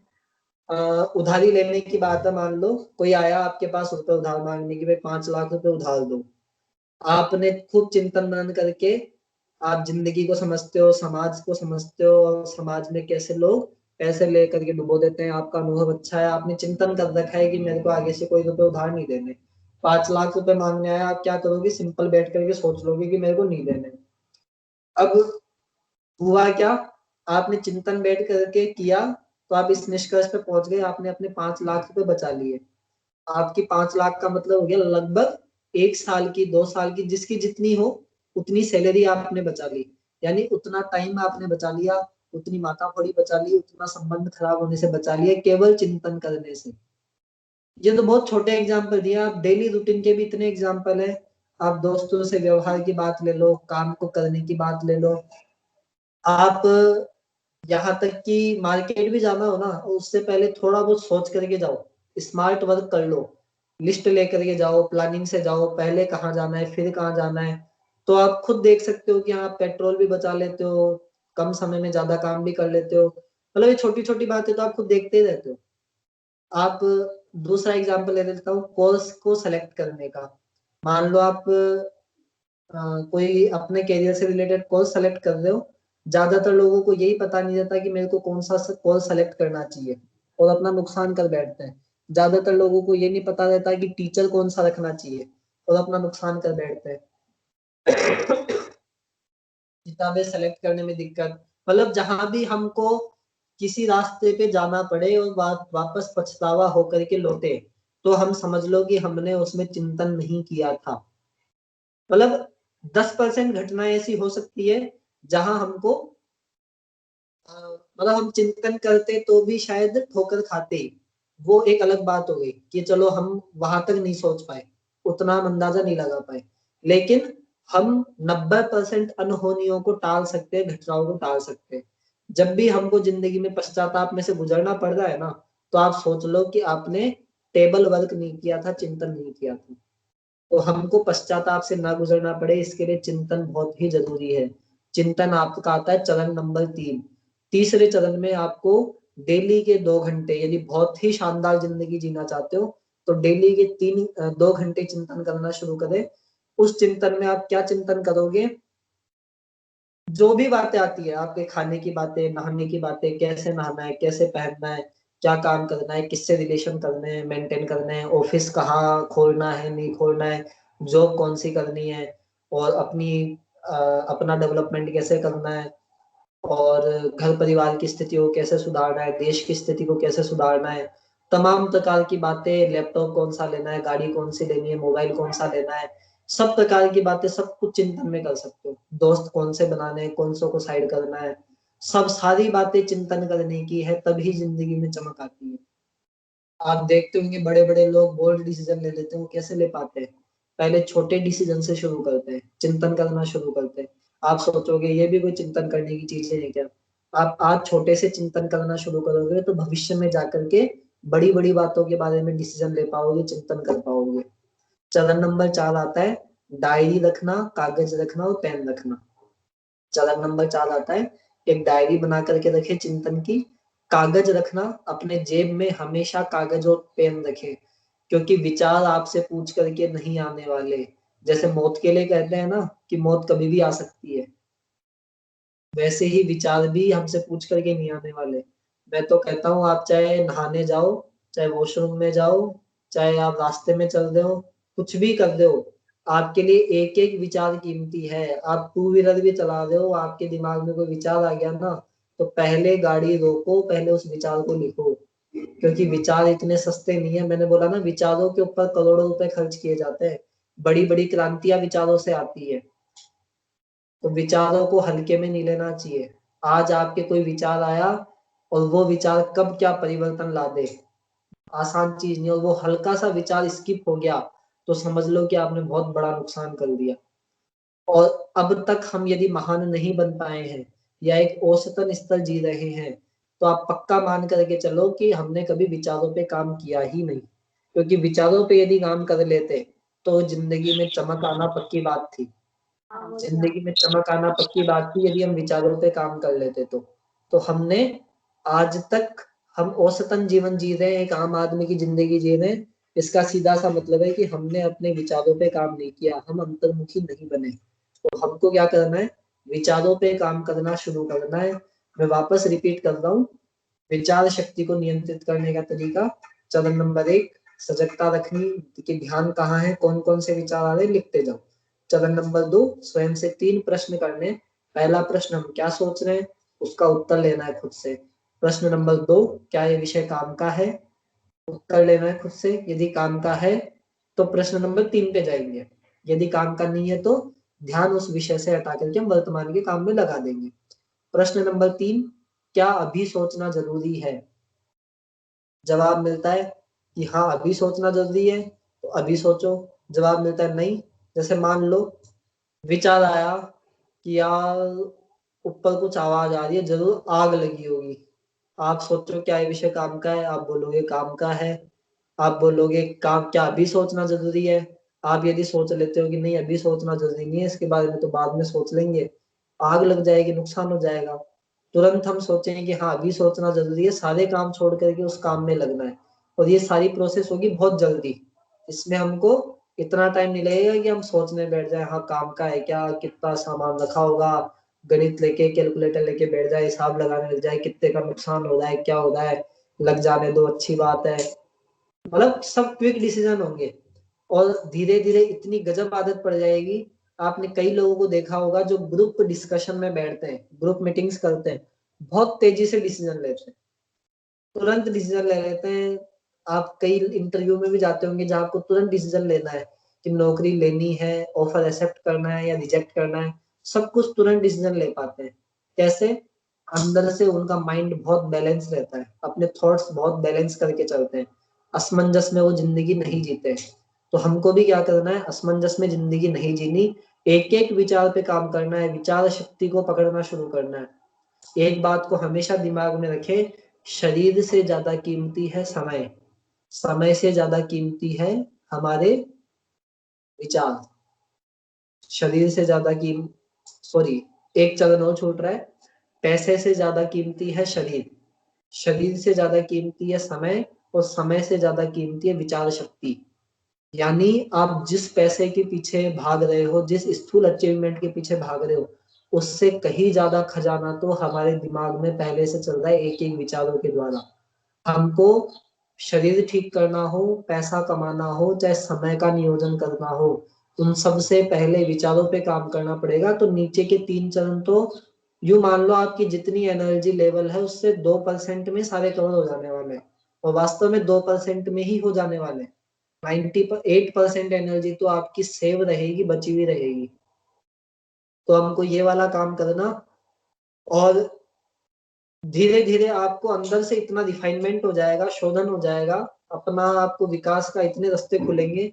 उधारी लेने की बात है, मान लो कोई आया आपके पास रुपए उधार मांगने की, भाई 5 लाख रुपए उधार दो। आपने खूब चिंतन मनन करके, आप जिंदगी को समझते हो, समाज को समझते हो, और समाज में कैसे लोग पैसे लेकर के डुबो देते हैं, आपका अनुभव अच्छा है, आपने चिंतन कर रखा है कि मेरे को आगे से कोई रुपए उधार नहीं देने। 5 लाख रुपए मांगने आया, आप क्या करोगे, सिंपल बैठ करके सोच लोगे कि मेरे को नहीं देने। अब हुआ क्या, आपने चिंतन बैठ करके किया, तो आप इस निष्कर्ष पे पहुंच गए, आपने अपने 5 लाख रुपए बचा लिए। आपकी 5 लाख का मतलब हो गया लगभग 1 साल की, 2 साल की, जिसकी जितनी हो उतनी सैलरी आपने बचा ली। यानी उतना टाइम आपने बचा लिया, उतनी माथा फोड़ी बचा ली, उतना संबंध खराब होने से बचा लिया, केवल चिंतन करने से। ये तो बहुत छोटे एग्जाम्पल दिए, आप डेली रूटीन के भी इतने एग्जाम्पल है। आप दोस्तों से व्यवहार की बात ले लो, काम को करने की बात ले लो, आप यहाँ तक कि मार्केट भी जाना हो ना, उससे पहले थोड़ा बहुत सोच करके जाओ, स्मार्ट वर्क कर लो, लिस्ट लेकर के जाओ, प्लानिंग से जाओ, पहले कहाँ जाना है फिर कहाँ जाना है। तो आप खुद देख सकते हो कि आप पेट्रोल भी बचा लेते हो, कम समय में ज्यादा काम भी कर लेते हो। मतलब ये छोटी छोटी बातें तो आप खुद देखते ही रहते हो। आप दूसरा एग्जाम्पल ले लेता हूँ कोर्स को सेलेक्ट करने का। मान लो आप कोई अपने करियर से रिलेटेड कोर्स सेलेक्ट कर रहे हो, ज्यादातर लोगों को यही पता नहीं रहता कि मेरे को कौन सा कोर्स सेलेक्ट करना चाहिए, और अपना नुकसान कर बैठते हैं। ज्यादातर लोगों को ये नहीं पता रहता कि टीचर कौन सा रखना चाहिए, और अपना नुकसान कर बैठते हैं। किताबें सेलेक्ट करने में दिक्कत, मतलब जहां भी हमको किसी रास्ते पे जाना पड़े और वापस पछतावा होकर के लौटे, तो हम समझ लो कि हमने उसमें चिंतन नहीं किया था। मतलब 10% घटनाएं ऐसी हो सकती है जहां हमको मतलब हम चिंतन करते तो भी शायद ठोकर खाते। वो एक अलग बात हो गई कि चलो हम वहां तक नहीं सोच पाए, उतना हम अंदाजा नहीं लगा पाए, लेकिन हम 90% अनहोनियों को टाल सकते हैं, घटनाओं को टाल सकते हैं। जब भी हमको जिंदगी में पश्चाताप में से गुजरना पड़ रहा है ना, तो आप सोच लो कि आपने टेबल वर्क नहीं किया था, चिंतन नहीं किया था। तो हमको पश्चाताप से ना गुजरना पड़े, इसके लिए चिंतन बहुत ही जरूरी है। चिंतन आपका आता है चरण नंबर 3। तीसरे चरण में आपको डेली के 2 घंटे, यदि बहुत ही शानदार जिंदगी जीना चाहते हो तो डेली के 2 घंटे चिंतन करना शुरू करें। उस चिंतन में आप क्या चिंतन करोगे? जो भी बातें आती है, आपके खाने की बातें, नहाने की बातें, कैसे नहाना है, कैसे पहनना है, क्या काम करना है, किससे रिलेशन करने हैं, मेंटेन करने हैं, ऑफिस कहाँ खोलना है, नहीं खोलना है, जॉब कौन सी करनी है, और अपना डेवलपमेंट कैसे करना है, और घर परिवार की स्थिति को कैसे सुधारना है, देश की स्थिति को कैसे सुधारना है, तमाम प्रकार की बातें, लैपटॉप कौन सा लेना है, गाड़ी कौन सी लेनी है, मोबाइल कौन सा लेना है, सब प्रकार की बातें सब कुछ चिंतन में कर सकते हो। दोस्त कौन से बनाने हैं, कौन सो को साइड करना है, सब सारी बातें चिंतन करने की है, तभी जिंदगी में चमक आती है। आप देखते होंगे बड़े बड़े लोग बोल्ड डिसीजन ले लेते हैं, वो कैसे ले पाते हैं? पहले छोटे डिसीजन से शुरू करते हैं, चिंतन करना शुरू करते हैं। आप सोचोगे ये भी कोई चिंतन करने की चीजें है क्या? आप आज छोटे से चिंतन करना शुरू करोगे तो भविष्य में जाकर के बड़ी बड़ी बातों के बारे में डिसीजन ले पाओगे, चिंतन कर पाओगे। चरण नंबर 4 आता है डायरी रखना, कागज रखना और पेन रखना। चरण नंबर 4 आता है एक डायरी बना करके रखे चिंतन की, कागज रखना, अपने जेब में हमेशा कागज और पेन रखें, क्योंकि विचार आपसे पूछ करके नहीं आने वाले। जैसे मौत के लिए कहते हैं ना कि मौत कभी भी आ सकती है, वैसे ही विचार भी हमसे पूछ करके नहीं आने वाले। मैं तो कहता हूँ आप चाहे नहाने जाओ, चाहे वॉशरूम में जाओ, चाहे आप रास्ते में चल रहे हो, कुछ भी कर रहे हो, आपके लिए एक एक विचार कीमती है। आप टू व्हीलर भी चला रहे हो, आपके दिमाग में कोई विचार आ गया ना, तो पहले गाड़ी रोको, पहले उस विचार को लिखो, क्योंकि विचार इतने सस्ते नहीं है। मैंने बोला ना, विचारों के ऊपर करोड़ों रुपए खर्च किए जाते हैं। बड़ी बड़ी क्रांतियां विचारों से आती है, तो विचारों को हल्के में नहीं लेना चाहिए। आज आपके कोई विचार आया और वो विचार कब क्या परिवर्तन ला दे, आसान चीज नहीं, और वो हल्का सा विचार स्किप हो गया तो समझ लो कि आपने बहुत बड़ा नुकसान कर दिया। और अब तक हम यदि महान नहीं बन पाए हैं या एक औसतन स्तर जी रहे हैं, तो आप पक्का मान करके चलो कि हमने कभी विचारों पे काम किया ही नहीं, क्योंकि विचारों पे यदि काम कर लेते तो जिंदगी में चमक आना पक्की बात थी। जिंदगी में चमक आना पक्की बात थी यदि हम विचारों पे काम कर लेते तो हमने आज तक, हम औसतन जीवन जी रहे हैं, एक आम आदमी की जिंदगी जी रहे हैं। इसका सीधा सा मतलब है कि हमने अपने विचारों पे काम नहीं किया, हम अंतर्मुखी नहीं बने। तो हमको क्या करना है? विचारों पे काम करना शुरू करना है। मैं वापस रिपीट कर रहा हूँ, विचार शक्ति को नियंत्रित करने का तरीका। चरण नंबर 1, सजगता रखनी कि ध्यान कहाँ है, कौन कौन से विचार आ रहे हैं, लिखते जाओ। चरण नंबर 2, स्वयं से 3 प्रश्न करने। पहला प्रश्न, हम क्या सोच रहे हैं, उसका उत्तर लेना है खुद से। प्रश्न नंबर 2, क्या ये विषय काम का है, उत्तर लेना है खुद से। यदि काम का है तो प्रश्न नंबर 3 पे जाएंगे, यदि काम का नहीं है तो ध्यान उस विषय से हटा करके हम वर्तमान के काम में लगा देंगे। प्रश्न नंबर 3, क्या अभी सोचना जरूरी है? जवाब मिलता है कि हाँ अभी सोचना जरूरी है, तो अभी सोचो। जवाब मिलता है नहीं, जैसे मान लो विचार आया कि यार ऊपर कुछ आवाज आ रही है, जरूर आग लगी होगी। आप सोचो क्या ये विषय काम का है, आप बोलोगे काम का है। आप बोलोगे काम क्या अभी सोचना जरूरी है? आप यदि सोच लेते हो कि नहीं अभी सोचना जरूरी नहीं है, इसके बारे में तो बाद में सोच लेंगे, आग लग जाएगी, नुकसान हो जाएगा। तुरंत हम सोचें कि हाँ अभी सोचना जरूरी है, सारे काम छोड़ करके उस काम में लगना है, और ये सारी प्रोसेस होगी बहुत जल्दी। इसमें हमको इतना टाइम नहीं लगेगा कि हम सोचने बैठ जाए हाँ काम का है क्या, कितना सामान रखा होगा, गणित लेके कैलकुलेटर लेके बैठ जाए, हिसाब लगाने लग जाए, कितने का नुकसान हो रहा है, क्या हो रहा है, लग जाने दो अच्छी बात है। मतलब सब क्विक डिसीजन होंगे, और धीरे धीरे इतनी गजब आदत पड़ जाएगी। आपने कई लोगों को देखा होगा जो ग्रुप डिस्कशन में बैठते हैं, ग्रुप मीटिंग्स करते हैं, बहुत तेजी से डिसीजन लेते हैं, तुरंत डिसीजन ले लेते हैं। आप कई इंटरव्यू में भी जाते होंगे जहां आपको तुरंत डिसीजन लेना है कि नौकरी लेनी है, ऑफर एक्सेप्ट करना है या रिजेक्ट करना है, सब कुछ तुरंत डिसीजन ले पाते हैं। कैसे? अंदर से उनका माइंड बहुत बैलेंस रहता है, अपने थॉट्स बहुत बैलेंस करके चलते हैं, असमंजस में वो जिंदगी नहीं जीते हैं। तो हमको भी क्या करना है, असमंजस में जिंदगी नहीं जीनी, एक एक विचार पे काम करना है, विचार शक्ति को पकड़ना शुरू करना है। एक बात को हमेशा दिमाग में रखें, शरीर से ज्यादा कीमती है समय, समय से ज्यादा कीमती है हमारे विचार। शरीर से ज्यादा कीम सॉरी, एक चरण और छूट रहा है। पैसे से ज्यादा कीमती है शरीर, शरीर से ज्यादा कीमती है समय, और समय से ज्यादा कीमती है विचार शक्ति। यानी आप जिस पैसे के पीछे भाग रहे हो, जिस स्थूल अचीवमेंट के पीछे भाग रहे हो, उससे कहीं ज्यादा खजाना तो हमारे दिमाग में पहले से चल रहा है, एक एक विचारों के द्वारा। हमको शरीर ठीक करना हो, पैसा कमाना हो, चाहे समय का नियोजन करना हो, उन सबसे पहले विचारों पे काम करना पड़ेगा। तो नीचे के 3 चरण तो यूं मान लो आपकी जितनी एनर्जी लेवल है उससे 2% में सारे कवर हो जाने वाले हैं, और वास्तव में 2% में ही हो जाने वाले हैं। 98% एनर्जी तो आपकी सेव रहेगी, बची हुई रहेगी। तो हमको ये वाला काम करना, और धीरे धीरे आपको अंदर से इतना रिफाइनमेंट हो जाएगा, शोधन हो जाएगा, अपना आपको विकास का इतने रास्ते खुलेंगे,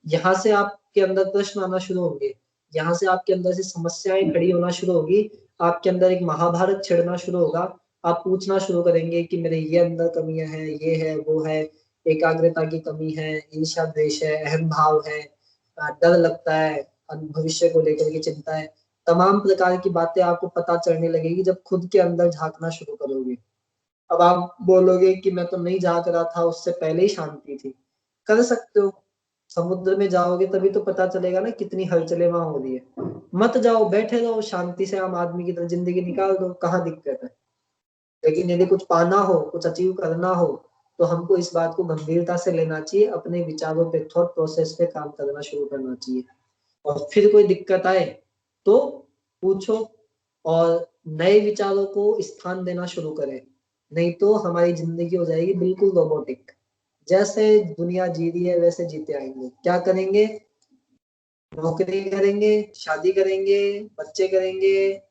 यहाँ से आपके अंदर प्रश्न आना शुरू होंगे, यहाँ से आपके अंदर से समस्याएं खड़ी होना शुरू होगी, आपके अंदर एक महाभारत छिड़ना शुरू होगा। आप पूछना शुरू करेंगे कि मेरे ये अंदर कमियां हैं, ये है वो है, एकाग्रता की कमी है, ईर्ष्या द्वेष है, अहम भाव है, डर लगता है, भविष्य को लेकर के चिंता है। तमाम प्रकार की बातें आपको पता चलने लगेगी जब खुद के अंदर झांकना शुरू करोगे। अब आप बोलोगे कि मैं तो नहीं झांक रहा था, उससे पहले ही शांति थी। कर सकते हो, समुद्र में जाओगे तभी तो पता चलेगा ना कितनी हलचलें वहां हो रही है। मत जाओ, बैठे रहो शांति से, आम आदमी की तरह जिंदगी निकाल दो, कहाँ दिक्कत है। लेकिन यदि कुछ पाना हो, कुछ अचीव करना हो, तो हमको इस बात को गंभीरता से लेना चाहिए, अपने विचारों पे, थॉट प्रोसेस पे काम करना शुरू करना चाहिए। और फिर कोई दिक्कत आए तो पूछो, और नए विचारों को स्थान देना शुरू करें। नहीं तो हमारी जिंदगी हो जाएगी बिल्कुल रोबोटिक, जैसे दुनिया जी रही है वैसे जीते आएंगे। क्या करेंगे? नौकरी करेंगे, शादी करेंगे, बच्चे करेंगे,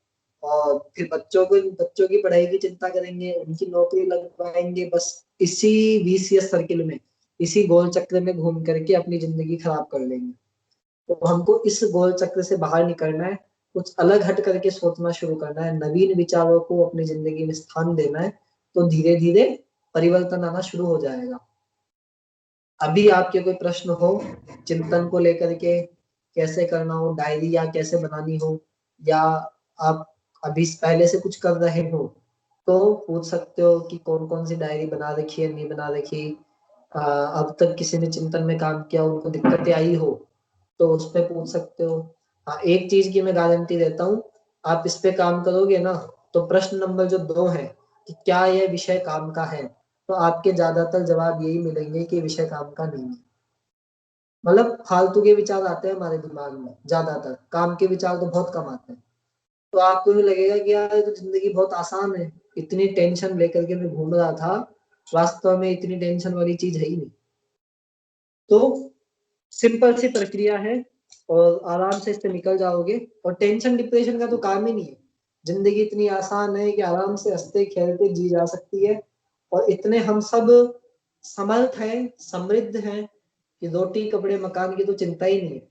और फिर बच्चों की पढ़ाई की चिंता करेंगे, उनकी नौकरी लगवाएंगे, बस इसी विशियस सर्किल में, इसी गोल चक्र में घूम करके अपनी जिंदगी खराब कर लेंगे। तो हमको इस गोल चक्र से बाहर निकलना है, कुछ अलग हट करके सोचना शुरू करना है, नवीन विचारों को अपनी जिंदगी में स्थान देना है। तो धीरे धीरे परिवर्तन आना शुरू हो जाएगा। अभी आपके कोई प्रश्न हो चिंतन को लेकर के, कैसे करना हो, डायरी या कैसे बनानी हो, या आप अभी पहले से कुछ कर रहे हो, तो पूछ सकते हो कि कौन कौन सी डायरी बना रखी है, नहीं बना रखी। अब तक किसी ने चिंतन में काम किया, उनको दिक्कतें आई हो तो उस पे पूछ सकते हो। हाँ, एक चीज की मैं गारंटी देता हूँ, आप इस पे काम करोगे ना, तो प्रश्न नंबर जो 2 है कि क्या यह विषय काम का है, तो आपके ज्यादातर जवाब यही मिलेंगे कि विषय काम का नहीं है। मतलब फालतू के विचार आते हैं हमारे दिमाग में, ज्यादातर काम के विचार तो बहुत कम आते हैं। तो आपको भी लगेगा कि यार ये तो जिंदगी बहुत आसान है, इतनी टेंशन लेकर के मैं घूम रहा था, वास्तव में इतनी टेंशन वाली चीज है ही नहीं। तो सिंपल सी प्रक्रिया है, और आराम से इससे निकल जाओगे, और टेंशन डिप्रेशन का तो काम ही नहीं है। जिंदगी इतनी आसान है कि आराम से हंसते खेलते जी जा सकती है, और इतने हम सब समर्थ हैं, समृद्ध हैं कि रोटी कपड़े मकान की तो चिंता ही नहीं है।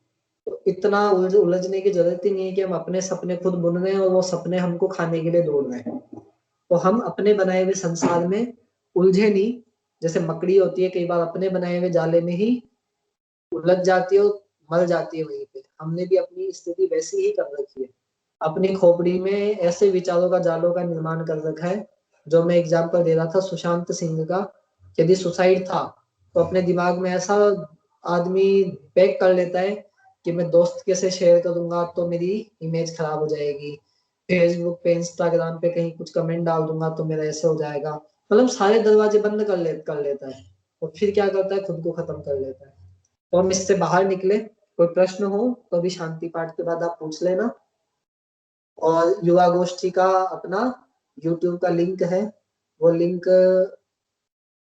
तो इतना उलझने की जरूरत ही नहीं है कि हम अपने सपने खुद बुन रहे हैं और वो सपने हमको खाने के लिए दौड़ रहे हैं। तो हम अपने बनाए हुए संसार में उलझे नहीं, जैसे मकड़ी होती है कई बार अपने बनाए हुए जाले में ही उलझ जाती है और मर जाती है वहीं पे, हमने भी अपनी स्थिति वैसी ही कर रखी है। अपनी खोपड़ी में ऐसे विचारों का जालों का निर्माण कर रखा है। जो मैं एग्जांपल दे रहा था सुशांत सिंह का, यदि सुसाइड था तो अपने दिमाग में ऐसा आदमी पैक कर लेता है कि मैं दोस्त के से शेयर करूंगा तो मेरी इमेज खराब हो जाएगी, फेसबुक पे इंस्टाग्राम पे कहीं कुछ कमेंट डाल दूंगा तो मेरा ऐसे हो जाएगा। मतलब सारे दरवाजे बंद कर लेता है और फिर क्या करता है, खुद को खत्म कर लेता है। तो हम इससे बाहर निकले। कोई प्रश्न हो तो अभी शांति पाठ के बाद आप पूछ लेना। और युवा गोष्ठी का अपना यूट्यूब का लिंक है, वो लिंक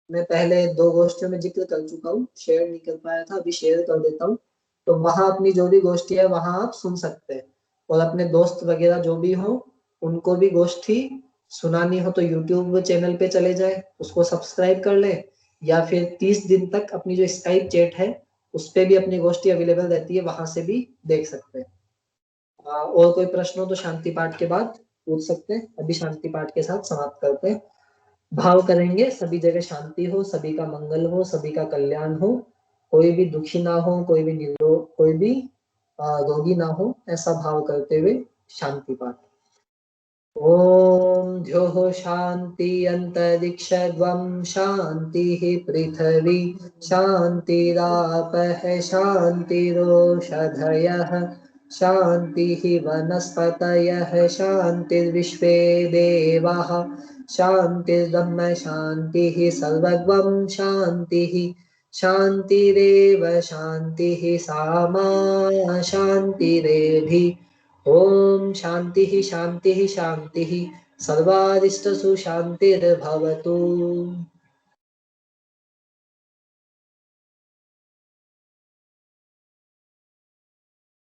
मैं पहले 2 गोष्ठियों में जिक्र कर चुका हूँ, शेयर नहीं कर पाया था, अभी शेयर कर देता हूँ। तो वहां अपनी जो भी गोष्ठी है वहां आप सुन सकते हैं। और अपने दोस्त वगैरह जो भी हो उनको भी गोष्ठी सुनानी हो तो यूट्यूब चैनल पे चले जाए, उसको सब्सक्राइब कर ले, या फिर 30 दिन तक अपनी जो स्काइप चैट है उस पे भी अपनी गोष्ठी अवेलेबल रहती है, वहां से भी देख सकते हैं। और कोई प्रश्न हो तो शांति पाठ के बाद पूछ सकते हैं, अभी शांति पाठ के साथ समाप्त करते हैं। भाव करेंगे सभी जगह शांति हो, सभी का मंगल हो, सभी का कल्याण हो, कोई भी दुखी ना हो, कोई भी निरोग, कोई भी रोगी ना हो, ऐसा भाव करते हुए शांति पाठ। ओम द्योः शांति अंतरिक्षद्वं शांतिः पृथिवी शांतिरापः शांतिरोषधयः शांतिः वनस्पतयः शांतिर्विश्वे देवाः शांतिर्ब्रह्म शांतिः सर्वगं शांतिः शांतिरेव शांतिः सामा शांतिरेधि। ओम शांति शांति शांति सर्वारिष्टसु शांतिर्भवतु।